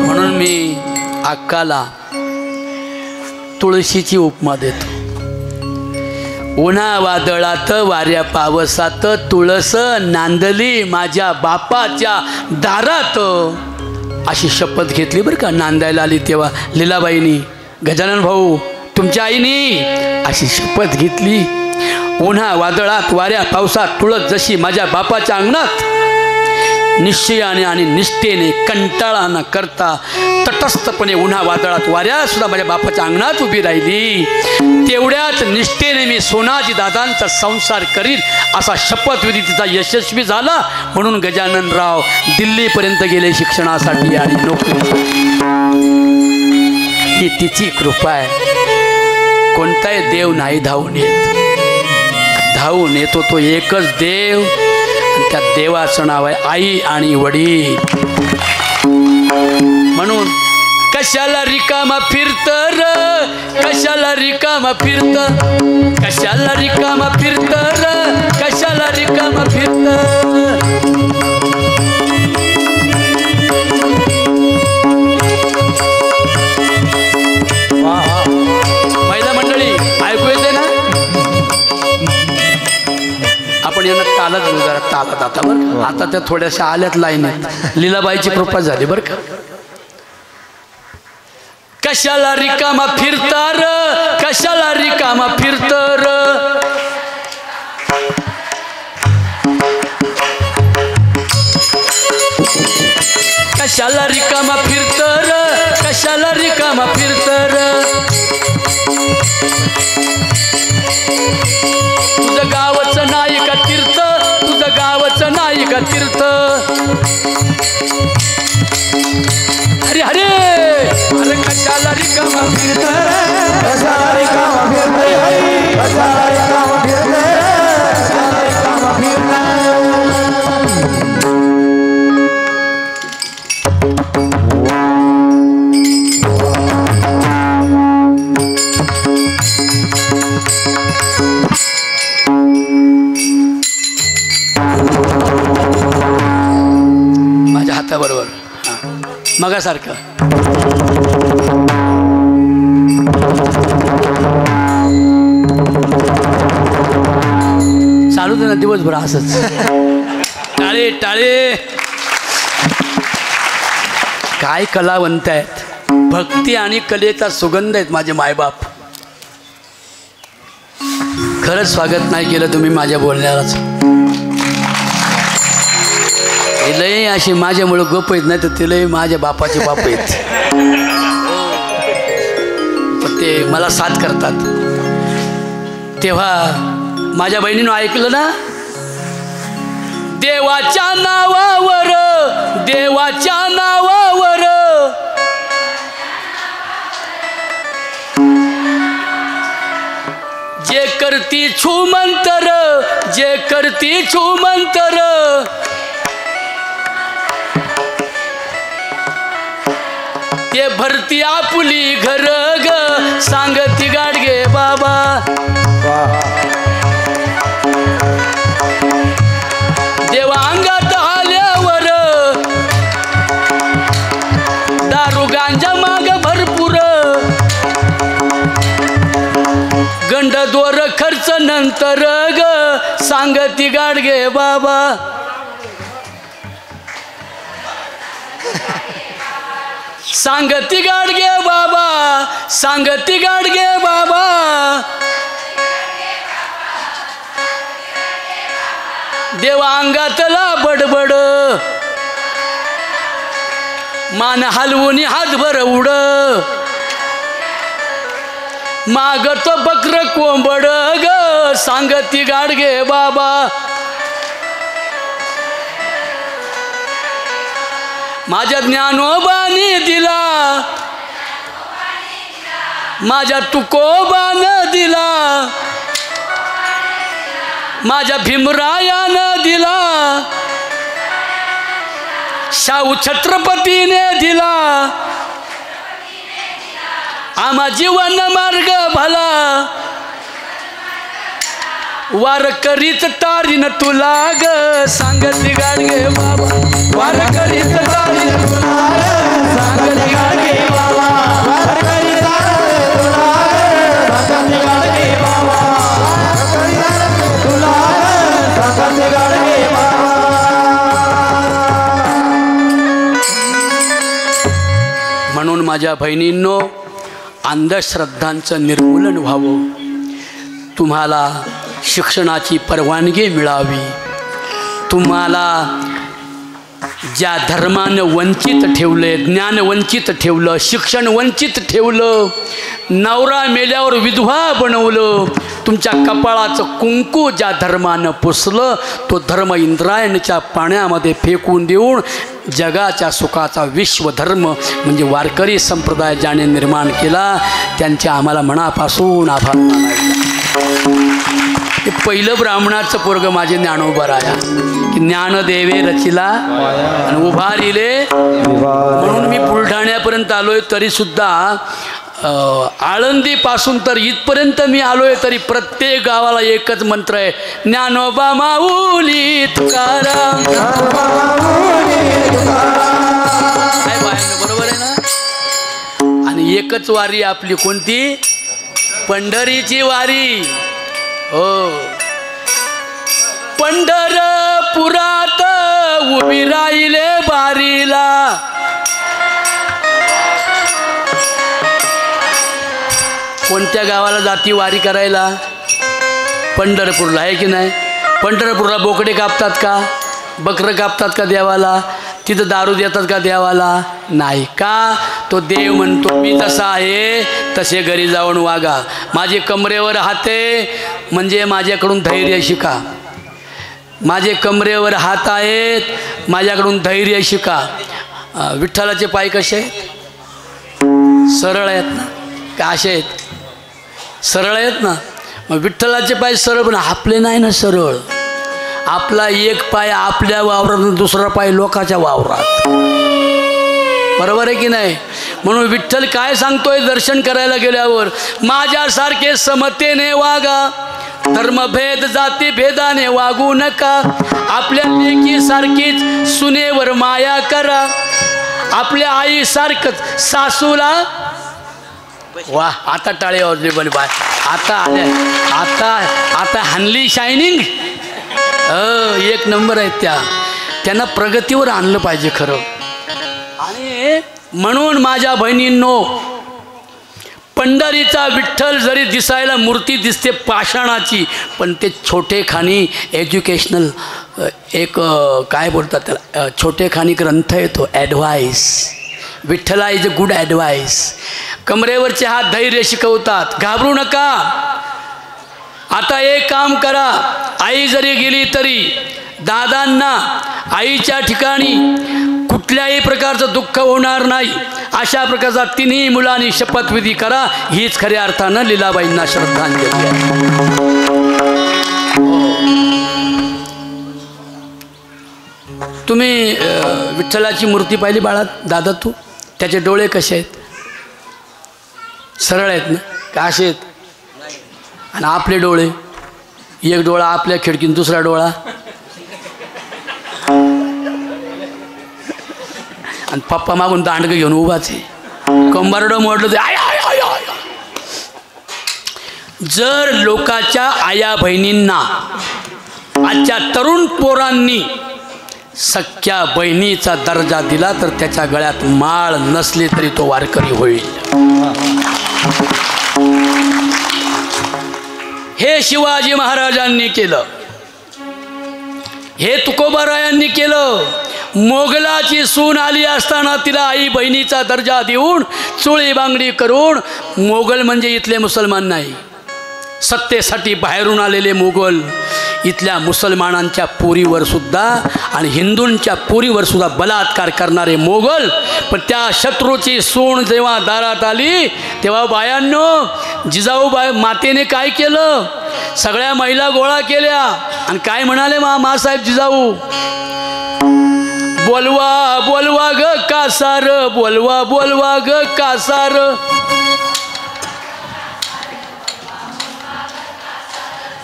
म्हणून मी अक्काला तुळशीची उपमा देतो. उन्हा वादळात वाऱ्या पावसात तुळस नांदली माझ्या बापाच्या दारात, अशी शपथ घेतली बरं का. नांदायला आली तेव्हा लीलाबाईंनी, गजानन भाऊ तुमच्या आईनी अशी शपथ घेतली. उन्हा वादळात वाऱ्या पावसात तुळस जशी माझ्या बापाच्या अंगणात निश्चयाने आणि निष्ठेने कंटाळा न करता तटस्थपणे उन्हा वादळात वाऱ्यात सुद्धा माझ्या बापाच्या अंगणात उभी राहिली, तेवढ्याच निष्ठेने मी सोनाजी दादांचा संसार करील असा शपथविधी तिचा यशस्वी झाला. म्हणून गजाननराव दिल्लीपर्यंत गेले शिक्षणासाठी आणि नोकरी. ही तिची कृपा आहे. कोणताही देव नाही धावून येत, धावून येतो तो एकच देव. त्या देवाचं नाव आहे आई आणि वडील. म्हणून कशाला रिकामा फिरत र, कशाला रिकामा फिरत, कशाला रिकामा फिरत र, कशाला रिकामा फिरत. महिला मंडळी ऐकू येते ना? आपण यांना तालच घेऊ जरा, तालात आता बरं. आता त्या थोड्याशा आल्यात लाईनीत. लीलाबाईची कृपा झाली बरं का. कशाला रिकामा फिरता र, कशाला रिकामा फिरता र, कशाला रिकामा फिरता र, कशाला रिकामा फिरता र. तुझं गावचं नाही का तीर्थ, तुझं गावचं नाही का तीर्थ. अरे अरे अरे कशाला रिकामा फिरत, कशाला रिकामा फिरत, कशाला रिकामा फिरत, कशाला रिकामा फिरत. माझ्या हाताबरोबर मगासारखं. चालू दे ना दिवसभर असंच. टाळे टाळे. काय कलावंत आहेत. भक्ती आणि कलेचा सुगंध आहेत माझे मायबाप. खरंच स्वागत नाही केलं तुम्ही माझ्या बोलण्यालाच. तिलाही अशी माझ्यामुळं गप आहेत, नाही तर तिलाही माझ्या बापाचे बाप आहेत. पण ते मला साथ करतात. तेव्हा माझ्या बहिणीनं ऐकलं ना, देवाच्या नावावर, देवाच्या नावावर जे करती छुमंतर, जे करती छुमंतर, ते भरती आपुली घर ग, सांगती गाडगे बाबा. देवा अंगात आल्यावर दारू गांजा माग भरपूर, दोर खर्च नंतर ग सांगती गाडगे बाबा. सांगती गाडगे बाबा, सांगती गाडगे बाबा. देवा अंगातला बडबड मान हलवून हातभर उड मागत बकर कोंबड ग सांगती गाडगे बाबा. माझ्या ज्ञानोबानी दिला, माझ्या तुकोबानं दिला, माझ्या भीमरायानं दिला, शाहू छत्रपतीने दिला. आम्हा जीवन मार्ग भला वार करीत तारीन तुला ग सांगती गाडगे बाबा. वार करीत तारीन तुला ग सांगती गाडगे बाबा. वार करीत तारीन तुला ग सांगती गाडगे बाबा. तुला ग सांगती गाडगे बाबा. म्हणून माझ्या बहिणींनो, अंधश्रद्धांचं निर्मूलन व्हावं, तुम्हाला शिक्षणाची परवानगी मिळावी, तुम्हाला ज्या धर्मानं वंचित ठेवले, ज्ञान वंचित ठेवलं, शिक्षण वंचित ठेवलं, नवरा मेल्यावर विधवा बनवलं, तुमच्या कपाळाचं कुंकू ज्या धर्मानं पुसलं, तो धर्म इंद्रायणीच्या पाण्यामध्ये फेकून देऊन जगाच्या सुखाचा विश्वधर्म म्हणजे वारकरी संप्रदाय ज्याने निर्माण केला, त्यांचे आम्हाला मनापासून आभार मानायचे. हे पहिलं ब्राह्मणाचं पोरग माझे ज्ञानोबा राया की ज्ञानदेवे रचिला आणि उभारिले. म्हणून मी बुलढाण्यापर्यंत आलोय, तरीसुद्धा आळंदीपासून तर इथपर्यंत मी आलोय, तरी प्रत्येक गावाला एकच मंत्र आहे, ज्ञानोबा माऊली तुकाराम. काय बाहेर बरोबर आहे ना. आणि एकच वारी आपली कोणती? पंढरीची वारी. हो, पंढरपुरात उभी राहिले बारीला. कोणत्या गावाला जाती वारी करायला? पंढरपूरला, आहे की नाही? पंढरपूरला बोकडे कापतात का? बकरं कापतात का देवाला? तिथं दारू देतात का देवाला? नाही. का? तो देव म्हणतो मी तसा आहे तसे घरी जाऊन वागा. माझे कमरेवर हात आहे म्हणजे माझ्याकडून धैर्य शिका. माझे कमरेवर हात आहेत, माझ्याकडून धैर्य शिका. विठ्ठलाचे पाय कसे आहेत? सरळ आहेत ना? का असे आहेत? सरळ आहेत ना. मग विठ्ठलाचे पाय सरळ, पण आपले नाही ना सरळ. आपला एक पाय आपल्या वावरात, दुसरा पाय लोकाच्या वावरात. बरोबर आहे की नाही? म्हणून विठ्ठल काय सांगतोय दर्शन करायला गेल्यावर? माझ्यासारखे समतेने वागा, धर्मभेद जाती भेदाने वागू नका. आपल्या लेकीसारखीच सुनेवर माया करा, आपल्या आईसारखंच सासूला. वा, आता टाळे वाजले बन बाय. आता आल्या, आता हनली शायनिंग. एक नंबर आहेत त्या. त्यांना प्रगतीवर आणलं पाहिजे खरं. आणि म्हणून माझ्या बहिणींनो, पंढरीचा विठ्ठल जरी दिसायला मूर्ती दिसते पाषाणाची, पण ते छोटेखानी एज्युकेशनल एक काय बोलतात त्याला, छोटेखानी ग्रंथ येतो, ॲडवाईस. विठ्ठला इज अ गुड ॲडवाईस. कमरेवरचे हात धैर्य शिकवतात, घाबरू नका. आता एक काम करा, आई जरी गेली तरी दादांना आईच्या ठिकाणी कुठल्याही प्रकारचं दुःख होणार नाही अशा प्रकारचा तिन्ही मुलांनी शपथविधी करा. हीच खऱ्या अर्थानं लीलाबाईंना श्रद्धांजली आहे. तुम्ही विठ्ठलाची मूर्ती पाहिली बाळा दादा? तू त्याचे डोळे कसे आहेत? सरळ आहेत ना? का असे आहेत? आणि आपले डोळे, एक डोळा आपल्या खिडकीन, दुसरा डोळा आणि पप्पा मागून दांडगं घेऊन उभाच आहे, कंबरडं मोडलं ते आय आय आय आय. जर लोकाच्या आया बहिणींना आजच्या तरुण पोरांनी सख्या बहिणीचा दर्जा दिला तर त्याच्या गळ्यात माळ नसली तरी तो वारकरी होईल. हे शिवाजी महाराजांनी केलं, हे तुकोबारायांनी केलं. मोगलाची सून आली असताना तिला आई बहिणीचा दर्जा देऊन चोळी बांगडी करून, मोगल म्हणजे इथले मुसलमान नाही, सत्तेसाठी बाहेरून आलेले मोगल इथल्या मुसलमानांच्या पोरीवर सुद्धा आणि हिंदूंच्या पोरीवर सुद्धा बलात्कार करणारे मोगल. पण त्या शत्रूची सून जेव्हा दारात आली तेव्हा बायांनो जिजाऊ मातेने काय केलं, सगळ्या महिला गोळा केल्या आणि काय म्हणाले मासाहेब जिजाऊ, बोलवा बोलवा ग कासार, बोलवा बोलवा ग कासार,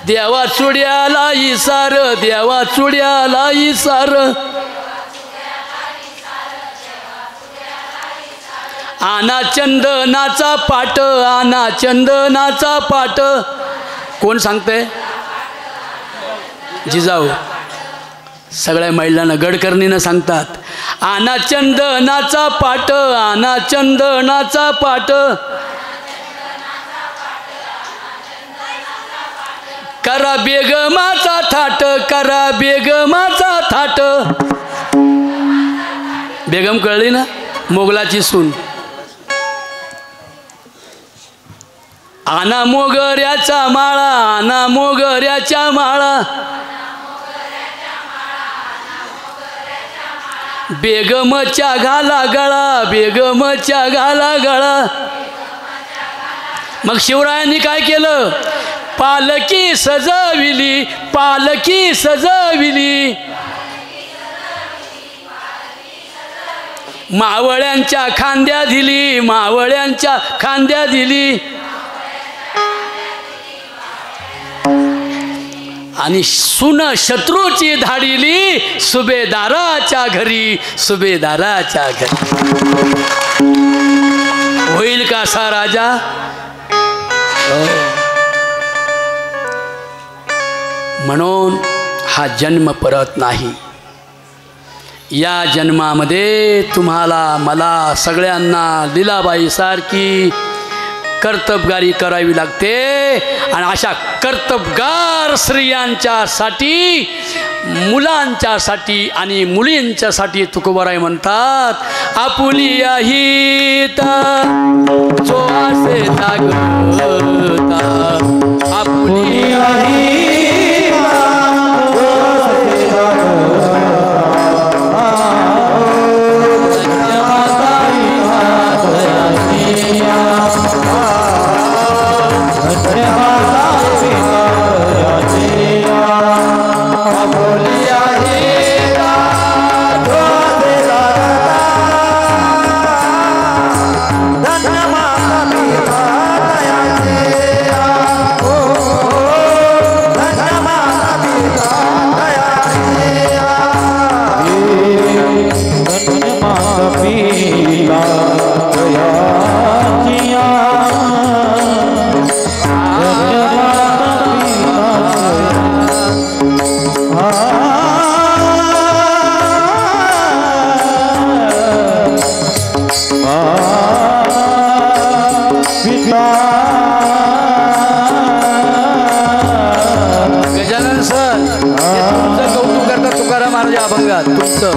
देवा चुड्याला इसार, देवा चुड्याला इसार, आना चंदनाचा पाट, आना चंदनाचा पाट. कोण सांगते? जिजाऊ. सगळ्या महिलांना गडकर्णीनं सांगतात, आना चंदनाचा पाट, आना चंदनाचा पाट, करा बेगमाचा थाट, करा बेगमाचा थाट. बेगम कळली ना, मोगलाची सून. आना मोगऱ्याचा माळा, आना मोगऱ्याच्या माळा, बेगमच्या घाला गळा, बेगमच्या घाला गळा. मग शिवरायांनी काय केलं, पालकी सजविली, पालकी सजविली, मावळ्यांच्या खांद्या दिली, मावळ्यांच्या खांद्या दिली. आणि सुन शत्रूची धाडिली, सुभेदाराच्या घरी, सुभेदाराच्या घरी. होईल का असा राजा? म्हणून हा जन्म परत नाही. या जन्मामध्ये तुम्हाला मला सगळ्यांना लीलाबाई सारखी कर्तबगारी करावी लागते. आणि अशा कर्तबगार स्त्रियांच्यासाठी, मुलांच्यासाठी आणि मुलींच्यासाठी तुकोबाराय म्हणतात, आपुली हिता जो असे जागता, आपुली गजानन सर तुमचं कौतुक करतात तुकाराम महाराज अभंगात. तुमचं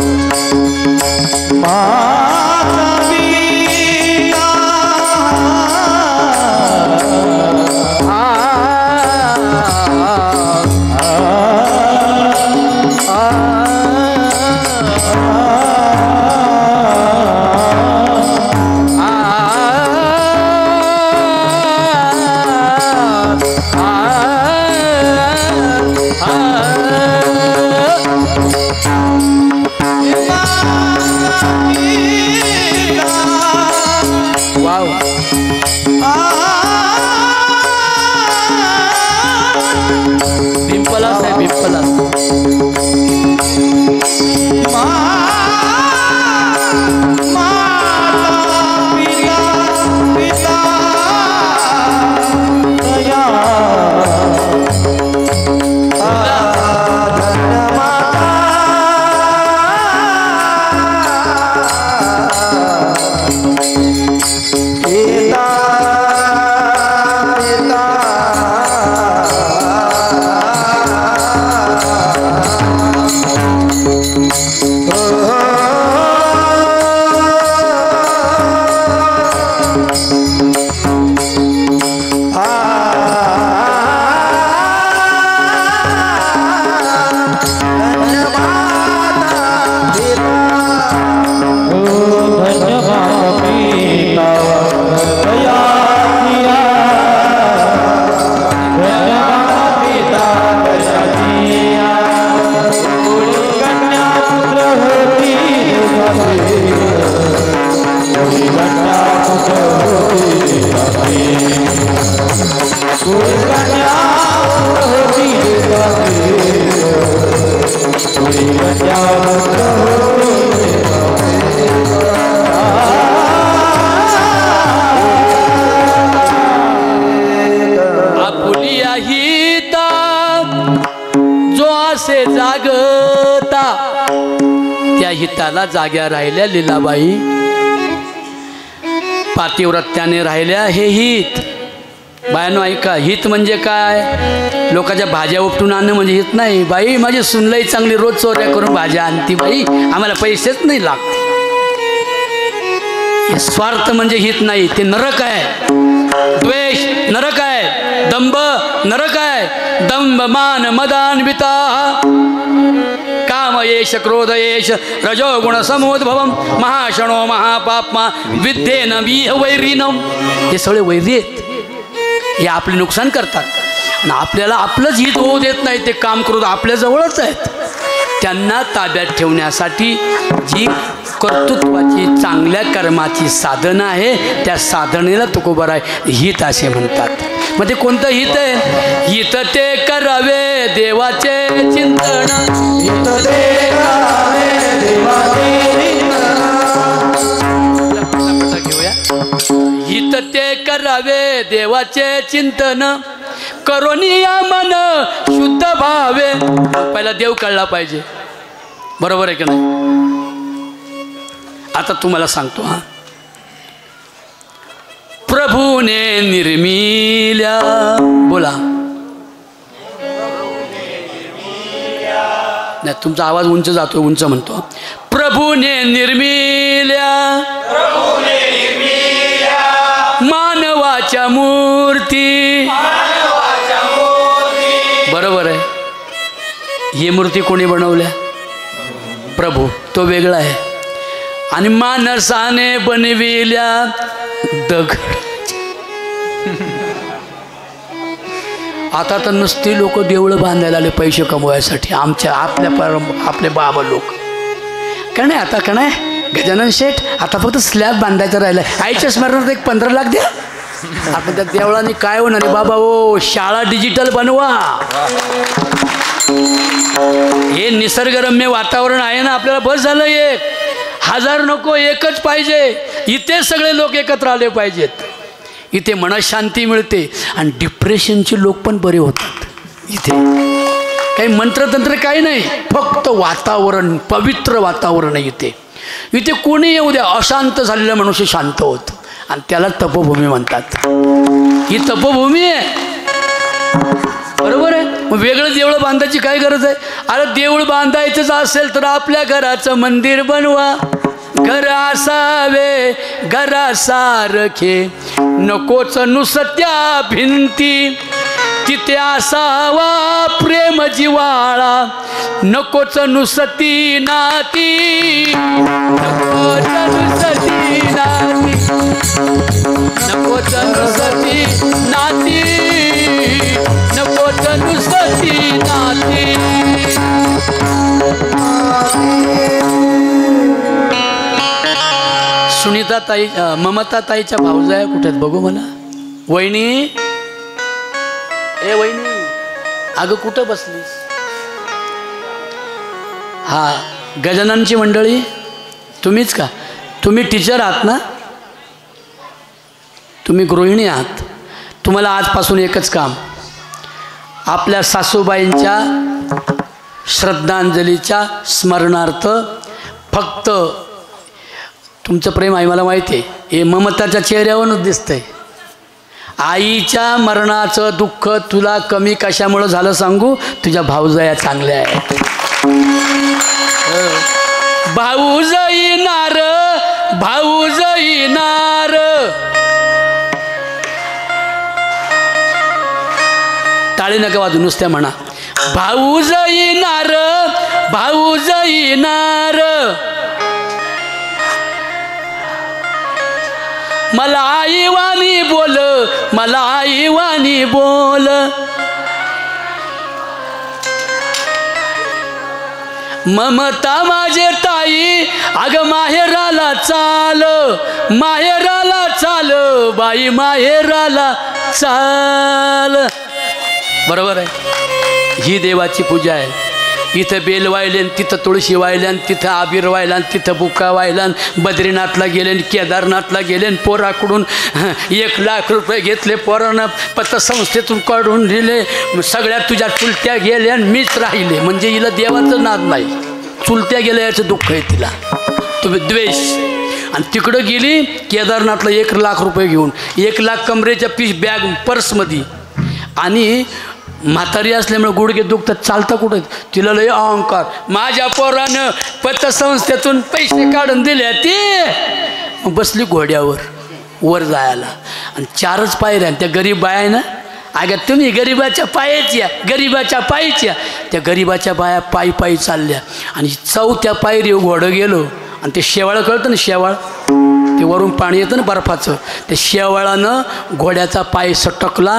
येता येता आपुलिया हिता जो असे जागता त्या हिताला जाग्या राहिल्या लीलाबाई पातिव्रत्याने राहिल्या हे हित बायानो ऐका हित म्हणजे काय लोकांच्या भाज्या उपटून आणणं म्हणजे हित नाही बाई माझी सुनलई चांगली रोज चोऱ्या करून भाज्या आणती बाई आम्हाला पैसेच नाही लागते हे स्वार्थ म्हणजे हित नाही ते नरक आहे द्वेष नरक आहे दंभ नरक आहे दंभ मान मदान्विता काम येश क्रोध येश रजोगुण समोद्भवम महाशनो महापापमा विद्येन विह वैरीनम हे सगळे वैरी आहेत हे आपले नुकसान करतात आणि आपल्याला आपलंच हित होऊ देत नाही ते काम करून आपल्याजवळच आहेत त्यांना ताब्यात ठेवण्यासाठी जी कर्तृत्वाची चांगल्या कर्माची साधना आहे त्या साधनेला तुकोबराय हित असे म्हणतात मग ते कोणतं हित आहे हित ते करावे देवाचे चिंतन हित ते करावे देवाचे घेऊया हित ते करावे देवाचे चिंतन करोनिया मन शुद्ध भावे पहिला देव कळला पाहिजे बरोबर आहे की नाही आता तुम्हाला सांगतो हा प्रभूने निर्मिल्या बोला नाही तुमचा आवाज उंच जातो उंच म्हणतो प्रभूने निर्मिल्या मानवाच्या मूर्ती बरोबर आहे ही मूर्ती कोणी बनवल्या प्रभू तो वेगळा आहे आणि मानसाने बनविल्या दगड आता तर नुसती लोक देवळं बांधायला आले पैसे कमवायसाठी आपले बाबा लोक का नाही आता का नाही गजानन शेठ आता फक्त स्लॅब बांधायचं राहिलं आईच्या स्मरणात एक 15 लाख द्या आता त्या देवळाने काय होणार बाबा ओ शाळा डिजिटल बनवा हे निसर्गरम्य वातावरण आहे ना आपल्याला बस झालं 1000 नको एकच पाहिजे इथे सगळे लोक एकत्र आले पाहिजेत इथे मनशांती मिळते आणि डिप्रेशनचे लोक पण बरे होतात इथे काही मंत्रतंत्र काही नाही फक्त वातावरण पवित्र वातावरण आहे इथे कोणी येऊ द्या अशांत झालेला मनुष्य शांत होतो आणि त्याला तपोभूमी म्हणतात ही तपोभूमी आहे बरोबर आहे मग वेगळं देवळं बांधायची काय गरज आहे अरे देऊळ बांधायचंच असेल तर आपल्या घराचं मंदिर बनवा घर असावे घरासारखे नकोच नुसत्या भिंती तिथे असावा प्रेम जिवाळा नकोच नुसती नाती नकोच नुसती नाती नकोच नुसती नाती नकोच नुसती नाती सुनीता ताई ममता ताईच्या भाऊजाया कुठे आहेत बघू मला वहिनी ए वहिनी अगं कुठं बसलीस हा गजाननची मंडळी तुम्हीच का तुम्ही टीचर आहात ना तुम्ही गृहिणी आहात तुम्हाला आजपासून एकच काम आपल्या सासूबाईंच्या श्रद्धांजलीच्या स्मरणार्थ फक्त तुमचं प्रेम आहे मला माहिती आहे, हे ममताच्या चेहऱ्यावरूनच दिसतंय. आईच्या मरणाचं दुःख तुला कमी कशामुळं झालं सांगू, तुझ्या भाऊजया चांगल्या आहेत. भाऊज येणार, भाऊज येणार. टाळी नका वाजू, नुसत्या म्हणा भाऊज येणार, भाऊज येणार. मला आईवानी बोल, मला आईवानी बोल. ममता माझे ताई, अग माहेराला चाल, माहेराला चाल बाई, माहेराला चाल. बरोबर आहे. ही देवाची पूजा आहे. इथं बेल वाहिल्यान, तिथं तुळशी वाहिल्यान, तिथं आबीर वाहिल्यान, तिथं बुका वाहिल्यान, बद्रीनाथला गेले, केदारनाथला गेले, पोराकडून 1 लाख रुपये घेतले, पोरानं पतसंस्थेतून काढून दिले. सगळ्या तुझ्या चुलत्या गेल्या, मीच राहिले. म्हणजे हिला देवाचं नाद नाही, चुलत्या गेल्या याचं दुःख आहे तिला, तुम्ही द्वेष. आणि तिकडं गेली केदारनाथला 1 लाख रुपये घेऊन, 1 लाख कमरेच्या बॅग पर्समध्ये. आणि म्हातारी असल्यामुळे गुडघे दुखतात, चालता कुठं. तिला लय अहंकार, माझ्या पोरानं पतसंस्थेतून पैसे काढून दिले, ती बसली घोड्यावर वर जायला. आणि 4च पायऱ्या. त्या गरीब बाया आहे ना, अगं तुम्ही गरीबाच्या पायाच्या, गरीबाच्या पायीच्या. त्या गरीबाच्या बाया पायी पायी चालल्या. आणि 4थ्या पायरी घोडं गेलो. आणि ते शेवाळ कळतं ना, शेवाळ ते वरून पाणी येतं ना बर्फाचं, ते शेवाळानं घोड्याचा पाय सटकला.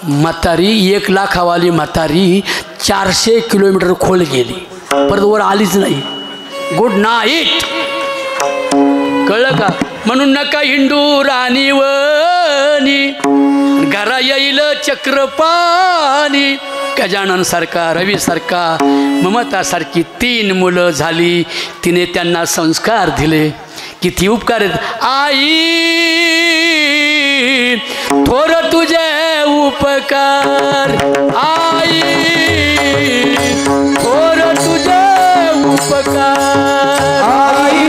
म्हातारी 1 लाखावाली म्हातारी 400 किलोमीटर खोल गेली, परत वर आलीच नाही. Good night. कळलं का? म्हणून नका हिंडू राणीवनी, घरा येईल चक्रपाणी. गजानन सारखा, रवी सारखा, ममता सारखी 3 मुलं झाली. तिने त्यांना संस्कार दिले. किती उपकार आहेत आई, थोर तुझे उपकार. आई थोर तुझे उपकार. आई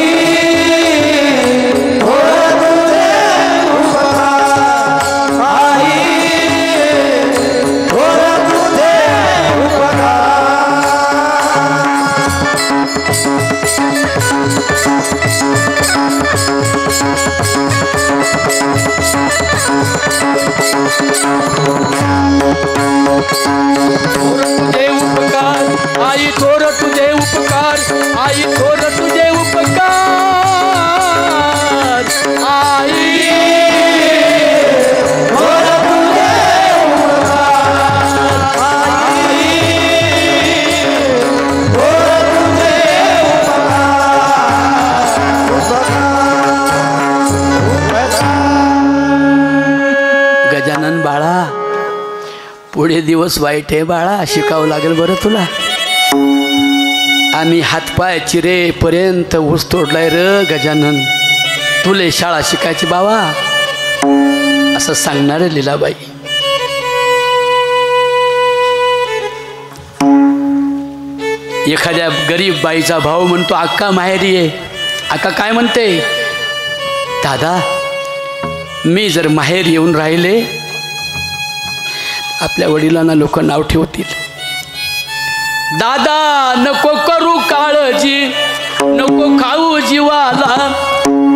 थोर तुझे उपकार. आई थोर तुझे उपकार. तुझे उपकार आई, थोर तुझे उपकार. आई थोर तुझे उपकार. आई थोर तुझे उपकार. आई थोर तुझे उपकार. गजानन बाळा, पुढे दिवस वाईट आहे बाळा, शिकावं लागेल बरं तुला. आम्ही हातपाय चिरेपर्यंत ऊस तोडलाय र गजानन, तुले शाळा शिकायची बाबा, असं सांगणारे लीलाबाई. एखाद्या गरीब बाईचा भाऊ म्हणतो अक्का माहेरी आहे. अक्का काय म्हणते, दादा मी जर माहेर येऊन राहिले, आपल्या वडिलांना लोक नाव ठेवतील. दादा नको करू काळजी, नको खाऊ जीवाला,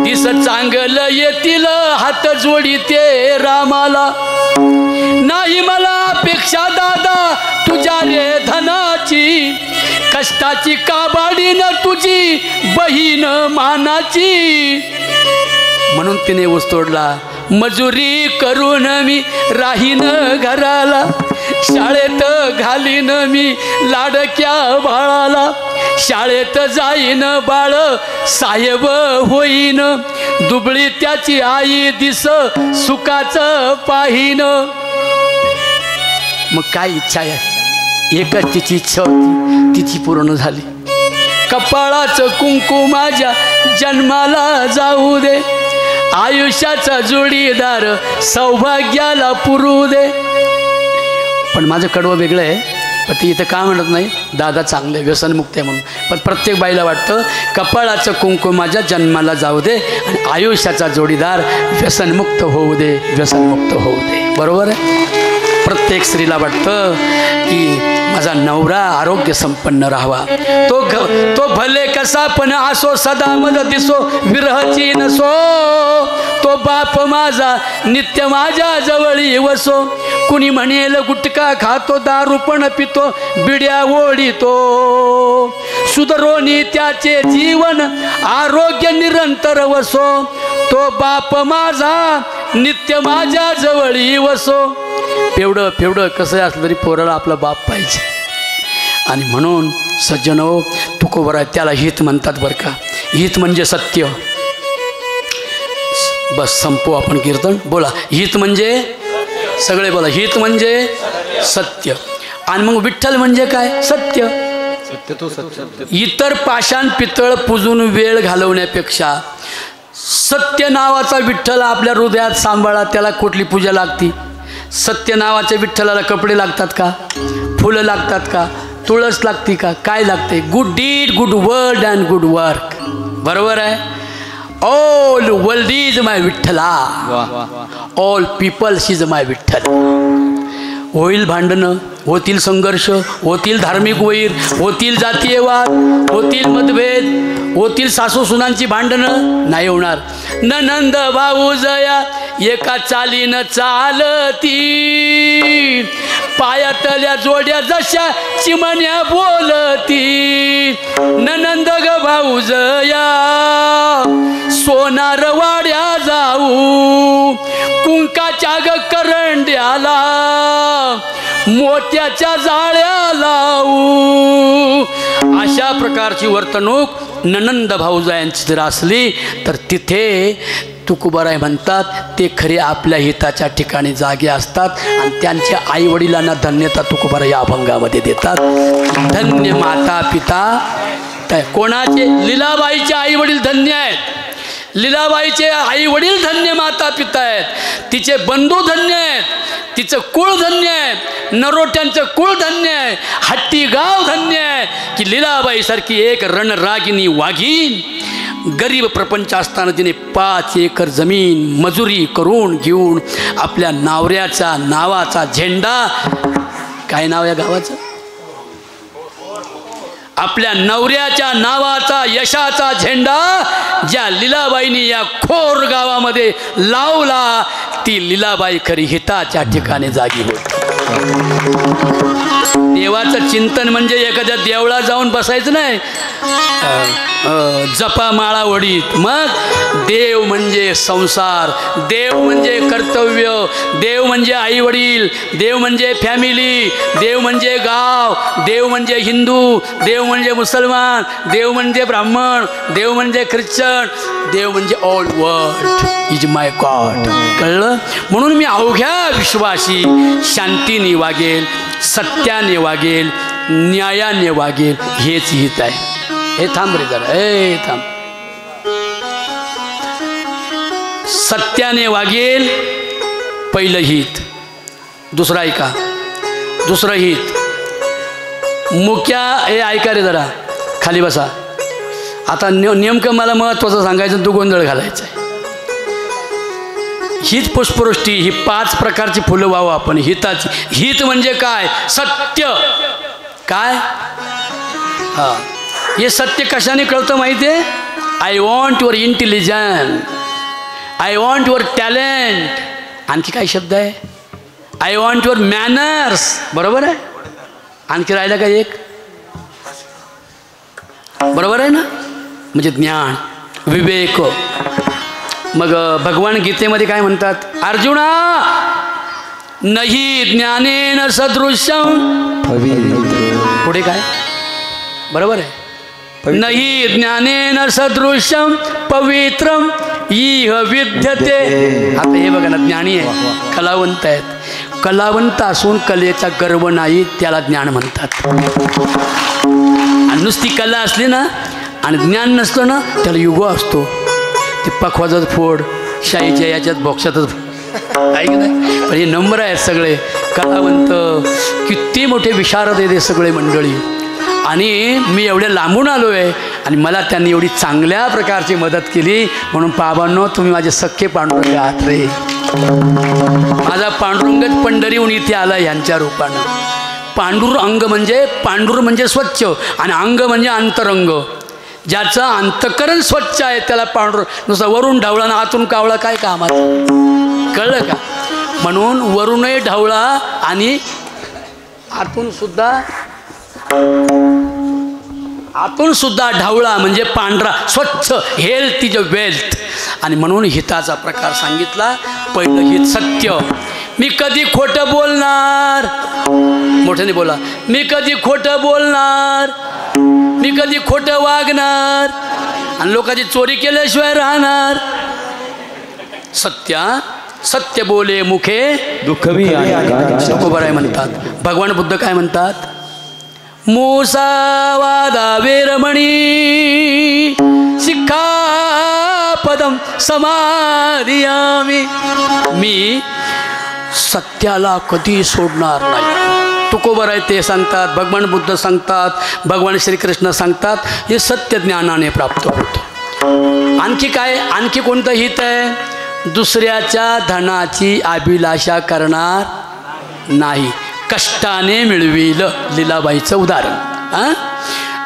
दिस चांगलं येतील हात जोडी ते रामाला. नाही मला अपेक्षा दादा तुझ्या रे धनाची, कष्टाची काबाडीन तुझी बहीण मानाची. म्हणून तिने ऊस तोडला. मजुरी करून मी राहीन घराला, शाळेत घालीन मी लाडक्या बाळाला. शाळेत जाईन बाळ साहेब होईन, दुबळी त्याची आई दिस सुखाचं पाहीन. मग काय इच्छा आहे, एकच तिची इच्छा होती, तिची पूर्ण झाली. कपाळाचं कुंकू माझ्या जन्माला जाऊ दे, आयुष्याचा जोडीदार सौभाग्याला पुरू दे. पण माझं कडवं वेगळं आहे. पण ती इथं का म्हणत नाही, दादा चांगले व्यसनमुक्त आहे म्हणून. पण प्रत्येक बाईला वाटतं कपाळाचं कुंकुम माझ्या जन्माला जाऊ दे आणि आयुष्याचा जोडीदार व्यसनमुक्त होऊ दे, व्यसनमुक्त होऊ दे. बरोबर आहे. प्रत्येक स्त्रीला वाटतं की माझा नवरा आरोग्य संपन्न राहावा, तो भले कसा पण असो, सदा मज दिसो विरहची नसो, तो बाप माझा नित्य माझ्या जवळी वसो. कुणी म्हणेल गुटखा खातो, दारू पण पितो, बिड्या ओढितो, सुधरोनी त्याचे जीवन आरोग्य निरंतर वसो, तो बाप माझा नित्य माझ्या जवळी वसो. फेवढं कसं असलं तरी पोराला आपला बाप पाहिजे. आणि म्हणून सज्जनो, तुकोबर आहे त्याला हित म्हणतात बरं का. हित म्हणजे सत्य. बस संपू आपण कीर्तन. बोला हित म्हणजे, सगळे बोला हित म्हणजे सत्य. आणि मग विठ्ठल म्हणजे काय, सत्य. इतर पाषाण पितळ पूजून वेळ घालवण्यापेक्षा सत्य नावाचा विठ्ठल आपल्या हृदयात सांभाळा. त्याला कुठली पूजा लागती? सत्य नावाच्या विठ्ठलाला कपडे लागतात का, फुलं लागतात का, तुळस लागती का, काय लागते? Good deed, good word and good work. बरोबर आहे. ऑल वर्ल्ड इज माय विठ्ठला, all peoples is my Vitthal. होईल भांडणं, होतील संघर्ष, होतील धार्मिक वैर, होतील जातीय वाद, होतील मतभेद, होतील सासू सुनांची भांडणं, नाही होणार. ननंद भाऊजया एका चालीनं चालती, पायातल्या जोड्या जशा चिमण्या बोलती. ननंद ग भाऊजया सोनार वाड्या जाऊ, कुंकाच्या ग करंड्याला मोत्याच्या जाळ्या लावू. अशा प्रकारची वर्तणूक ननंद भाऊजायांची जर असली तर तिथे तुकोबाराय म्हणतात ते खरे आपल्या हिताच्या ठिकाणी जागे असतात आणि त्यांच्या आईवडिलांना धन्यता तुकोबाराय या अभंगामध्ये देतात. धन्य माता पिता. कोणाचे? लीलाबाईचे आईवडील धन्य आहेत. लीलाबाईचे आईवडील धन्य माता पिता आहेत. तिचे बंधू धन्य आहेत. तिचं कुळ धन्य आहे. नरोट्यांचं कुळ धन्य आहे. हट्टी गाव धन्य आहे की लीलाबाईसारखी एक रणरागिनी वाघीण गरीब प्रपंच असताना तिने 5 एकर जमीन मजुरी करून घेऊन आपल्या नवऱ्याचा नावाचा झेंडा, काय नाव या गावाचं? आपल्या नवऱ्याच्या नावाचा यशाचा झेंडा ज्या लीलाबाईंनी या खोर गावामध्ये लावला, ती लीलाबाई खरी हिताच्या ठिकाणी जागी होती. देवाचं चिंतन म्हणजे एखाद्या देवळात जाऊन बसायचं नाही, जपा माळा वडीत. मग देव म्हणजे संसार, देव म्हणजे कर्तव्य, देव म्हणजे आईवडील, देव म्हणजे फॅमिली, देव म्हणजे गाव, देव म्हणजे हिंदू, देव म्हणजे मुसलमान, देव म्हणजे ब्राह्मण, देव म्हणजे ख्रिश्चन, देव म्हणजे all world is my God. कळलं? म्हणून मी अवघ्या विश्वासी शांतीने वागेल, सत्याने वागेल, न्यायाने वागेल, हेच हित आहे. हे थांब रे जरा, हे थांब. सत्याने वागेल पहिलं हित. दुसरं ऐका, दुसरं हित. मुक्या हे ऐका रे जरा, खाली बसा. आता नेमकं मला महत्त्वाचं सांगायचं, तू गोंधळ घालायचं आहे. हीच पुष्पवृष्टी, ही 5 प्रकारची फुलं वाहू आपण हिताची. हित म्हणजे काय? सत्य. काय? हां, हे सत्य कशाने कळतं माहिती आहे? I want your intelligence, I want your talent. आणखी काय शब्द आहे? I want your manners. बरोबर आहे? आणखी राहिलं का एक? बरोबर आहे ना? म्हणजे ज्ञान, विवेक. मग भगवान गीतेमध्ये काय म्हणतात? अर्जुना नहि ज्ञानेन सदृश्यम. पुढे काय? बरोबर आहे? नहि ज्ञानेन सदृश्यम पवित्रम इह विद्यते. आता हे बघा ना, ज्ञानी आहे, कलावंत आहेत. कलावंत असून कलेचा गर्व नाही, त्याला ज्ञान म्हणतात. आणि नुसती कला असली ना आणि ज्ञान नसतं ना, त्याला युगो असतो. ते पखवाजात फोड, शाईच्या याच्यात बॉक्सातच आहे की नाही. पण हे नंबर आहेत सगळे. कलावंत, किती मोठे विशारद आहे ते सगळे मंडळी. आणि मी एवढ्या लांबून आलो आहे आणि मला त्यांनी एवढी चांगल्या प्रकारची मदत केली. म्हणून बाबांनो, तुम्ही माझे सख्खे पांडुरंग आहात रे. माझा पांडुरंगच पंढरीहून इथे आला यांच्या रूपानं. पांडुरंग म्हणजे, पांडुर म्हणजे स्वच्छ आणि अंग म्हणजे अंतरंग. ज्याचं अंतकरण स्वच्छ आहे त्याला पांडुर. नुसतं वरून ढवळा ना आतून कावळा काय कामाचं, कळलं का? म्हणून वरूनही ढवळा आणि आतून सुद्धा ढवळा म्हणजे पांढरा, स्वच्छ, हेल्थ इज अ वेल्थ. आणि म्हणून हिताचा प्रकार सांगितला. पहिलं हित सत्य. मी कधी खोटं बोलणार, मोठ्याने बोला, मी कधी खोटं बोलणार, मी कधी खोटं वागणार आणि लोकांची चोरी केल्याशिवाय राहणार. सत्य, सत्य बोले मुखे दुःखवी तुकोबाराय म्हणतात. भगवान बुद्ध काय म्हणतात? मुसावादा वेरमणी शिक्षापदम समाधियामी. मी सत्याला कधी सोडणार नाही. तुकोबाराय ते सांगतात, भगवान बुद्ध सांगतात, भगवान श्रीकृष्ण सांगतात. हे सत्य ज्ञानाने प्राप्त होतं. आणखी काय, आणखी कोणतं हित आहे? दुसऱ्याच्या धनाची अभिलाषा करणार नाही, कष्टाने मिळविल. लीलाबाईचं उदाहरण.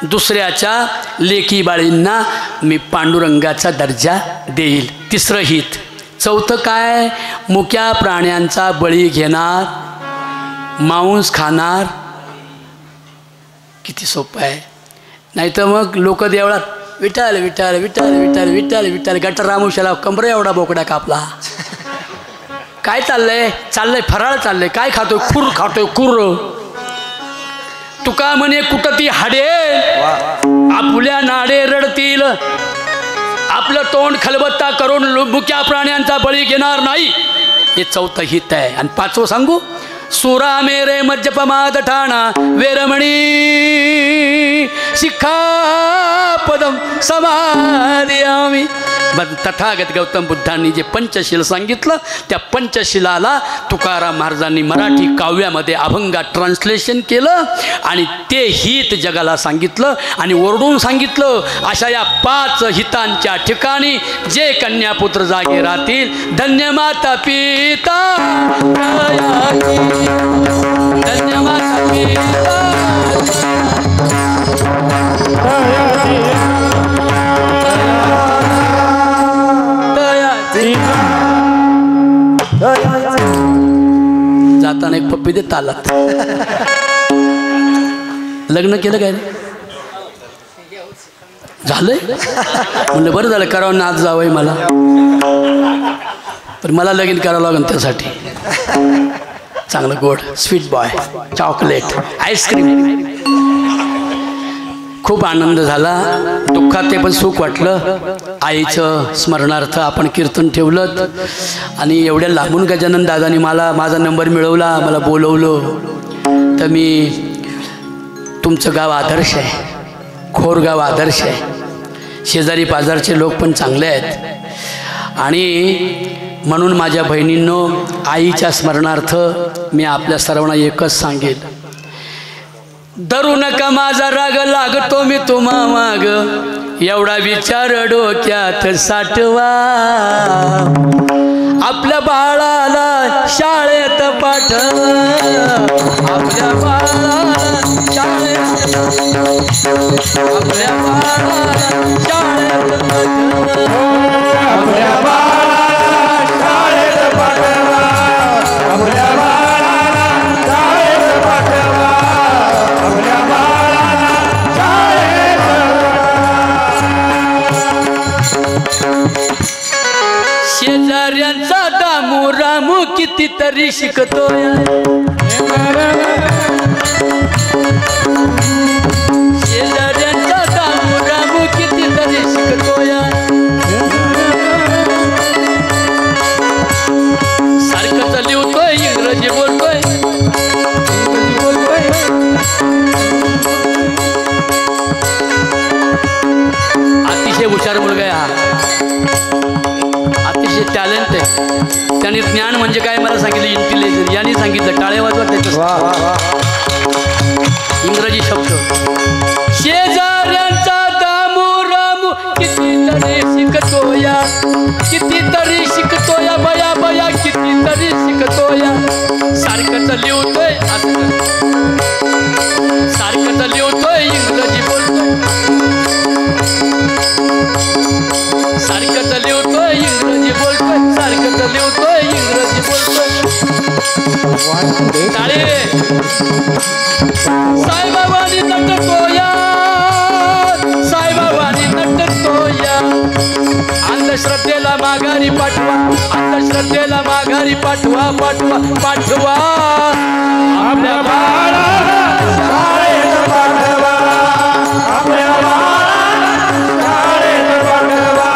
दुसऱ्याच्या लेकी बाळींना मी पांडुरंगाचा दर्जा देईल. तिसरं हित. चौथं काय? मुक्या प्राण्यांचा बळी घेणार, मांस खाणार. किती सोपं आहे. नाही तर मग लोक देवळात विठाल विठाल विठाल विठाल विठाल विठाल, गटर रामुशाला कमर एवढा बोकडा कापला. काय चाललंय? चाललंय फराळ चाललंय. काय खातोय? खुर खातोय, खुर. तुका म्हणे कुठं ती हाडे आपल्या नाडे रडतील. आपलं तोंड खलबत्ता करून मुक्या प्राण्यांचा बळी घेणार नाही. हे चौथं हित आहे. आणि पाचवं सांगू? सुरा मेरे मज्जपमाद ठाणा वेरमणी शिक्षापदम समाधियामी. तथागत गौतम बुद्धांनी जे पंचशील सांगितलं, त्या पंचशिलाला तुकाराम महाराजांनी मराठी काव्यामध्ये अभंगात ट्रान्सलेशन केलं आणि ते हित जगाला सांगितलं आणि ओरडून सांगितलं. अशा या 5 हितांच्या ठिकाणी जे कन्यापुत्र जागे राहतील, धन्य माता पिता, धन्य माता पिता. जाताना एक पप्पी दे तालात. लग्न केलं काय झालंय? म्हणलं बरं झालं, करावं नाच जावंय मला, पण मला लगीन करावं लागेल त्यासाठी. चांगलं गोड स्वीट बॉय, चॉकलेट, आईस्क्रीम. खूप आनंद झाला. दुःखात ते पण सुख वाटलं. आईचं स्मरणार्थ आपण कीर्तन ठेवलं आणि एवढ्या लांबून गजानन दादानी मला माझा नंबर मिळवला, मला बोलवलं. तर मी, तुमचं गाव आदर्श आहे, खोरगाव आदर्श आहे. शेजारी पाजारचे लोक पण चांगले आहेत. आणि म्हणून माझ्या बहिणींनो, आईच्या स्मरणार्थ मी आपल्या सर्वांना एकच सांगेल, धरू नका माझा राग, लागतो मी तुम्हा माग. एवढा विचार डोक्यात साठवा, आपल्या बाळाला शाळेत पाठवा, आपल्या बाळाला शाळेत, आपल्या बाळाला शाळेत पाठवा, आपल्या बाळाला शाळेत पाठवा, आपल्या बाळाला शाळेत पाठवा. शेजाऱ्यांचा दामू रामू कितीतरी शिकतोय, शेजाऱ्यांचा दामू रामू कितीतरी शिकतोय. सारखंच लिहतोय, इंग्रजी बोलतोय, अतिशय हुशार मुलगा आहे हा, अतिशय टॅलेंट आहे. त्याने ज्ञान म्हणजे काय मला सांगितलं, इंटेलिजन्स. यांनी सांगितलं, टाळे वाजवा त्याचं वा वा वा. इंग्रजी शब्द. शेजाऱ्यांचा दामू रामू कितीतरी शिकतोया, कितीतरी शिकतोया, बया बया कितीतरी शिकतोया. सारखंच लिहतोय असं, सारखंच लिहतोय इंग्रजी बोलतोय, सारखंच लिहतोय इंग्रजी बोलतोय, सारखंच लिहतोय इंग्रजी बोलतोय. टाळे. साईबाबांनी नटतोया, साईबाबांनी नटतोया. अंधश्रद्धेला माघारी पाठवा, अंधश्रद्धेला माघारी पाठवा, पाठवा पाठवा. आपल्या बाळाला शाळेत पाठवा, आपल्या बाळाला शाळेत पाठवा,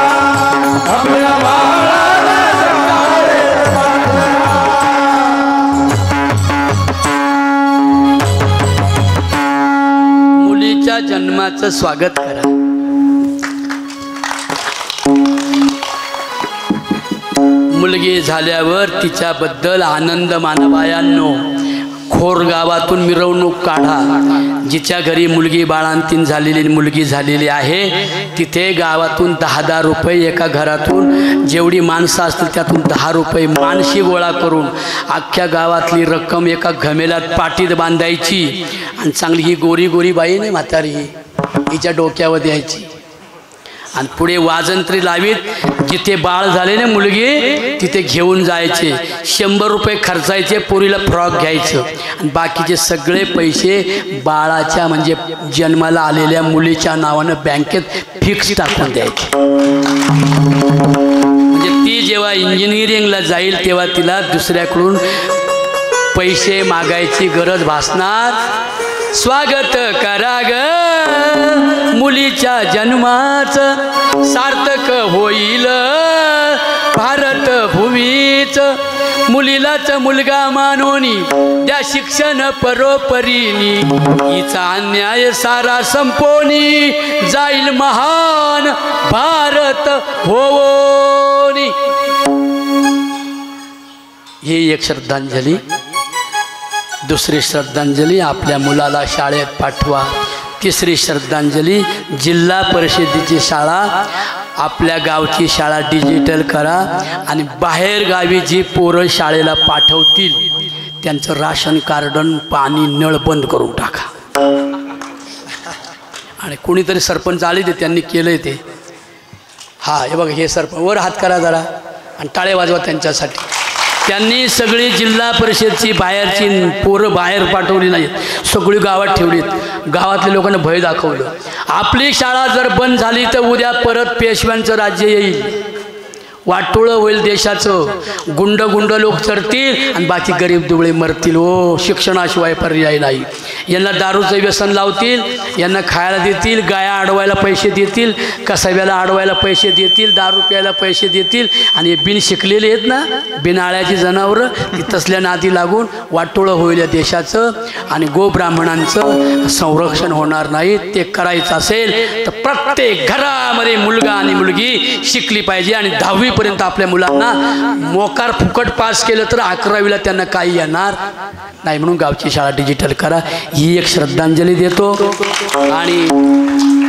आपल्या बाळाला शाळेत पाठवा. मुलीच्या जन्माचं स्वागत करा. मुलगी झाल्यावर तिच्याबद्दल आनंद मानवायांनो. खोर गावातून मिरवणूक काढा. जिच्या घरी मुलगी बाळांतीन झालेली मुलगी झालेली आहे तिथे गावातून 10-10 रुपये, एका घरातून जेवढी माणसं असतील त्यातून 10 रुपये माणशी गोळा करून अख्ख्या गावातली रक्कम एका घमेल्यात पाटीत बांधायची आणि चांगली ही गोरी गोरी बाई नाही म्हातारी हिच्या डोक्यावर द्यायची आणि पुढे वाजंत्री लावीत. जिथे बाळ झाले ना मुलगी तिथे घेऊन जायचे. 100 रुपये खर्चायचे, पोरीला फ्रॉक घ्यायचं आणि बाकीचे सगळे पैसे बाळाच्या म्हणजे जन्माला आलेल्या मुलीच्या नावानं बँकेत फिक्स टाकून द्यायचे. म्हणजे ती जेव्हा इंजिनिअरिंगला जाईल तेव्हा तिला दुसऱ्याकडून पैसे मागायची गरज भासणार. स्वागत करा ग मुलीच्या जन्माचं, सार्थक होईल भारत भूमीच. मुलीलाच मुलगा मानोनी द्या शिक्षण परोपरीनी, हिचा अन्याय सारा संपोनी जाईल महान भारत होवोनी. ही एक श्रद्धांजली. दुसरी श्रद्धांजली आपल्या मुलाला शाळेत पाठवा. तिसरी श्रद्धांजली जिल्हा परिषदेची शाळा, आपल्या गावची शाळा डिजिटल करा आणि बाहेर गावी जी पोरं शाळेला पाठवतील त्यांचं राशन कार्ड, पाणी, नळ बंद करून टाका. आणि कोणीतरी सरपंच आले ते त्यांनी केलंय ते. हा हे बघा, हे सरपंच वर हात करा जरा आणि टाळे वाजवा त्यांच्यासाठी. त्यांनी सगळी जिल्हा परिषदची बाहेरची पोरं बाहेर पाठवली नाहीत, सगळी गावात ठेवलीत. गावातल्या लोकांना भय दाखवलं. आपली शाळा जर बंद झाली तर उद्या परत पेशव्यांचं राज्य येईल, वाटोळं होईल देशाचं. गुंड गुंड लोक चढतील आणि बाकी गरीब दुबळे मरतील. हो, शिक्षणाशिवाय पर्याय नाही. यांना दारूचं व्यसन लावतील, यांना खायला देतील, गाया अडवायला पैसे देतील, कसाब्याला अडवायला पैसे देतील, दारू प्यायला पैसे देतील. आणि हे बिन शिकलेले आहेत ना, बिनाळ्याची जनावरं, ती तसल्या नादी लागून वाटोळं होईल या देशाचं. आणि गोब्राह्मणांचं संरक्षण होणार नाही. ते करायचं असेल तर प्रत्येक घरामध्ये मुलगा आणि मुलगी शिकली पाहिजे. आणि 10वी पर्यंत आपल्या मुलांना मोकार फुकट पास केलं तर 11वीला त्यांना काही येणार नाही. म्हणून गावची शाळा डिजिटल करा. ही एक श्रद्धांजली देतो. आणि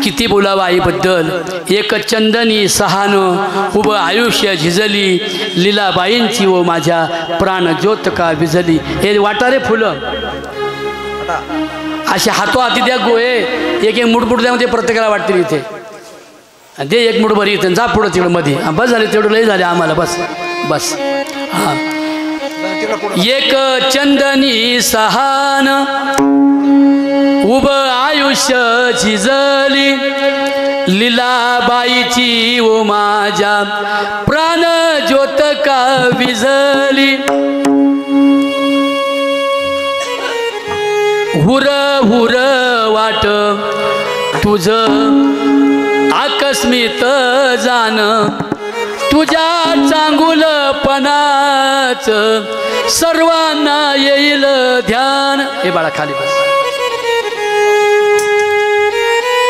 किती बोलावं आईबद्दल. एक चंदनी सहानं उभं आयुष्य झिजली, लीलाबाईंची व माझ्या प्राण ज्योत का विझली. हे वाटारे फुलं असे हातोहाती द्या गोळे. एक एक मुठमुठ द्यामध्ये प्रत्येकाला वाटतील. इथे दे एक मुठ भरी इथे, जा पुढं तिकडं मध्ये. बस झाले, तेवढं लय झाले आम्हाला. बस बस. हां, एक चंदनी सहान उभं आयुष्य झिजली, लीलाबाईची ओ माझ्या प्राण ज्योत का विझली. हुर हुर वाट तुझं आकस्मित जाण, तुझ्या चांगुलपणाच सर्वांना येईल ध्यान. हे बाळा खाली बस.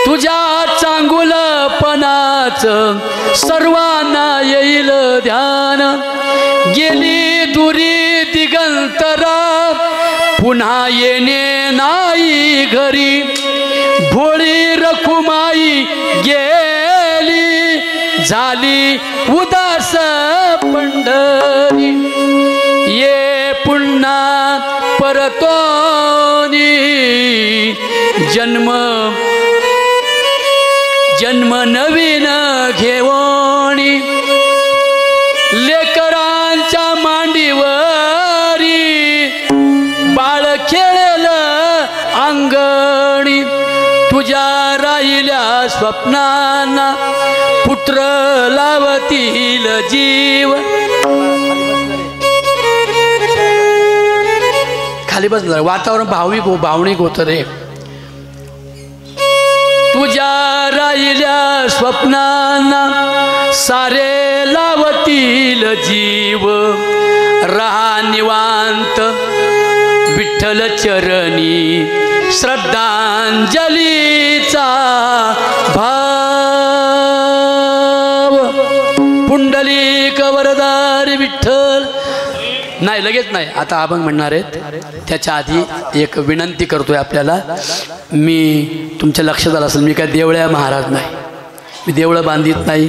तुझ्या चांगुलपणाच सर्वांना येईल ध्यान, गेली दुरी दिगंतरा पुन्हा येणे नाही घरी भोळी रखुमाई गेली झाली उदास पंढरी ये पुन्हा परतोनी जन्म जन्म नवीन घेवणी लेकरांच्या मांडीवरी बाळ खेळेल अंगणी तुझ्या राहिल्या स्वप्नांना पुत्र लावतील जीव खाली बस वातावरण भावनिक होतं रे तुझ्या राहिल्या स्वप्नांना सारे लावतील जीव रहा निवांत विठ्ठल चरणी श्रद्धांजलीचा भाव पुंडलिक वरदारी विठ्ठल नाही लगेच नाही आता आपण म्हणणार आहेत त्याच्या आधी एक विनंती करतोय आपल्याला मी तुमच्या लक्षात आलं असेल मी काय देवळ्या महाराज नाही मी देवळं बांधित नाही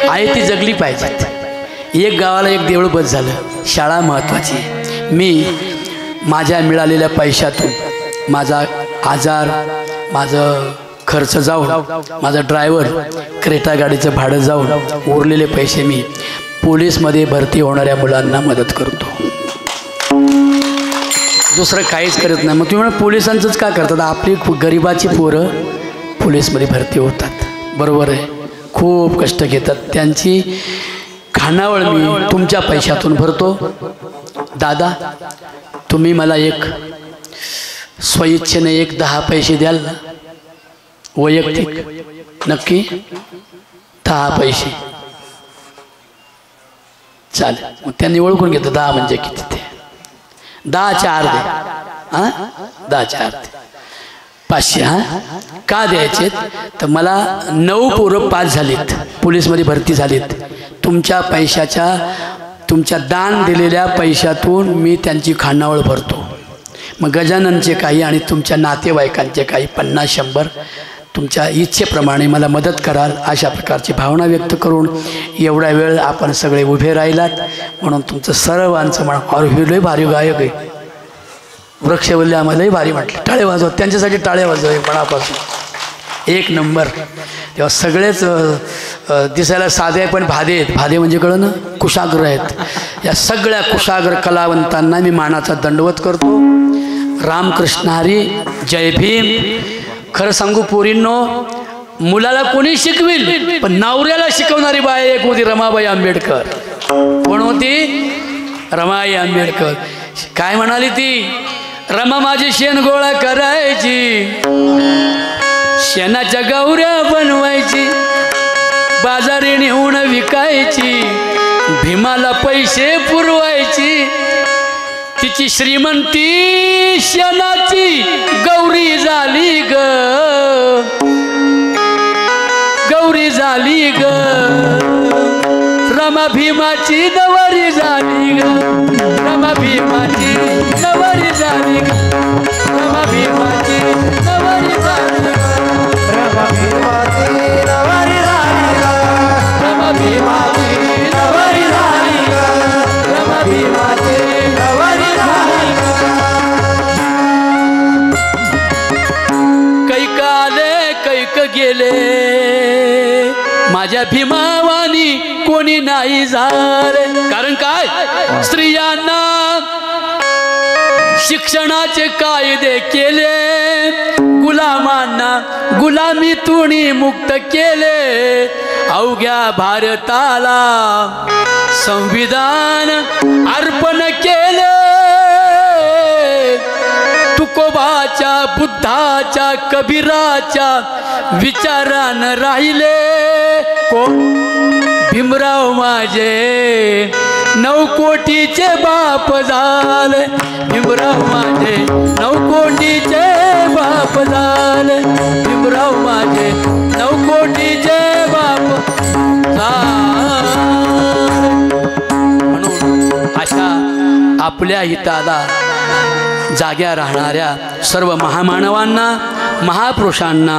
आहे ती जगली पाहिजेत एक गावाला एक देवळं बस झालं शाळा महत्त्वाची मी माझ्या मिळालेल्या पैशातून माझा आजार माझं खर्च जाऊन माझा ड्रायव्हर क्रेटा गाडीचं भाडं जाऊन उरलेले पैसे मी पोलीसमध्ये भरती होणाऱ्या मुलांना मदत करतो दुसरं काहीच करत नाही मग तुम्ही म्हणा पोलिसांचंच का करतात आपली गरिबाची पोरं पोलीसमध्ये भरती होतात बरोबर आहे खूप कष्ट घेतात त्यांची खानावळ मी तुमच्या पैशातून भरतो दादा तुम्ही मला एक स्वइच्छेने एक 10 पैसे द्याल ना वैयक्तिक नक्की 10 पैसे चालेल मग त्यांनी ओळखून घेतलं 10 म्हणजे किती ते 10 च्या अर्धे हां 10 च्या अर्धे 500 हां का द्यायचे तर मला 9 पोरं पास झालीत पोलीसमध्ये भरती झालीत तुमच्या पैशाच्या तुमच्या दान दिलेल्या पैशातून मी त्यांची खानावळ भरतो मग गजाननचे काही आणि तुमच्या नातेवाईकांचे काही 50-100 तुमच्या इच्छेप्रमाणे मला मदत कराल अशा प्रकारची भावना व्यक्त करून एवढा वेळ आपण सगळे उभे राहिलात म्हणून तुमचं सर्वांचं म्हणा और लय भारी गायक आहे वृक्षवल्ली आम्हालाही भारी म्हटलं टाळे वाजवत त्यांच्यासाठी टाळे वाजव मनापासून 1 नंबर तेव्हा सगळेच दिसायला साधे पण भादे आहेत भादे म्हणजे कळलं ना कुशाग्र आहेत या सगळ्या कुशाग्र कलावंतांना मी मानाचा दंडवत करतो रामकृष्ण हरी जय भीम खरं सांगू पोरींनो मुलाला कोणी शिकविल पण नवऱ्याला शिकवणारी बाई एक होती रमाबाई आंबेडकर कोण होती रमाबाई आंबेडकर काय म्हणाली ती रमा माझी शेण गोळा करायची शेणाच्या गौऱ्या बनवायची बाजारी नेऊन विकायची भीमाला पैसे पुरवायची तिची श्रीमंती शेणाची गौरी झाली ग गौरी झाली ग रमा भीमाची नवरी झाली ग रमा भीमाची नवरी झाली ग रमा भीमाची नवरी झाली ग रमा भीमाची नवरी झाली ग रमा भीमाची नवरी झाली ग रमा भीमाची नवरी झाली ग कैक आले कैक गेले माझ्या भीमावानी कोणी नाही झाले कारण काय स्त्रियांना शिक्षणाचे कायदे केले गुलामांना गुलामीतून मुक्त केले अवघ्या भारताला संविधान अर्पण केले तुकोबाच्या बुद्धाच्या कबीराच्या विचारान राहिले कोण भीमराव माझे 9 कोटीचे बाप झाले भीमराव माझे 9 कोटीचे बाप झाले भीमराव माझे 9 कोटीचे बाप झाले म्हणून आपल्या हिताला जाग्या राहणाऱ्या सर्व महामानवांना, महापुरुषांना,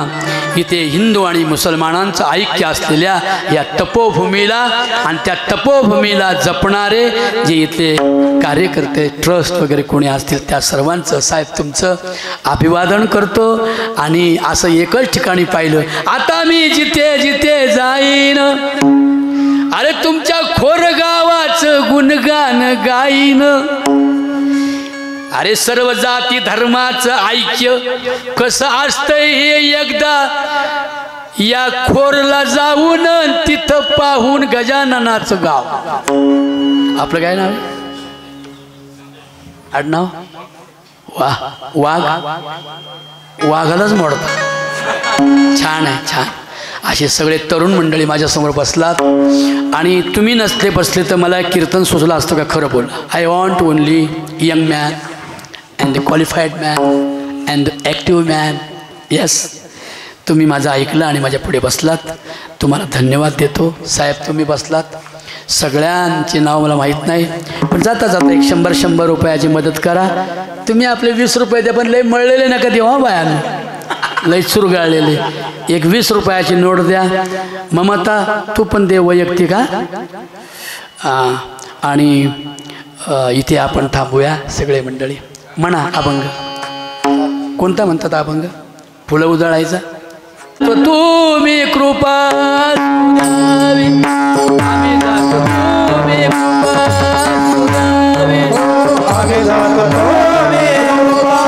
इथे हिंदू आणि मुसलमानांचं ऐक्य असलेल्या या तपोभूमीला आणि त्या तपोभूमीला जपणारे जे इथले कार्यकर्ते, ट्रस्ट वगैरे कोणी असतील त्या सर्वांचं साहेब तुमचं अभिवादन करतो. आणि असं एकच ठिकाणी पाहिलं, आता मी जिथे जिथे जाईन, अरे तुमच्या खोरगावाचं गुणगान गाईन. अरे सर्व जाती धर्माचं ऐक्य कसं असतंय हे एकदा या खोरला जाऊन तिथं पाहून गजाननाचं गाव. आपलं काय नाव? आडनाव वाघ. वाघालाच मोडतात. छान आहे, छान. असे सगळे तरुण मंडळी माझ्यासमोर बसलात आणि तुम्ही नसले बसले तर मला कीर्तन सुचलं असतं का? खरं बोल. I want only young man and the qualified man and the active man. yes, तुम्ही माझं ऐकलं आणि माझ्या पुढे बसलात, तुम्हाला धन्यवाद देतो. साहेब तुम्ही बसलात, सगळ्यांचे नाव मला माहीत नाही, पण जाता जाता एक 100 रुपयाची मदत करा. तुम्ही आपले 20 रुपये द्या, पण लय मळलेले नका देऊ हा बायानं, लय चुरगाळलेले. एक 20 रुपयाची नोट द्या. ममता तू पण दे वैयक्तिक. आणि इथे आपण थांबूया सगळे मंडळी. म्हणा अभंग. कोणता म्हणतात अभंग? फुलं उधळायचा. तो तुम्ही कृपा सुरावी, आम्ही जातो तुम्ही कृपा सुरावी, आम्ही जातो तुम्ही कृपा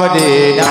जय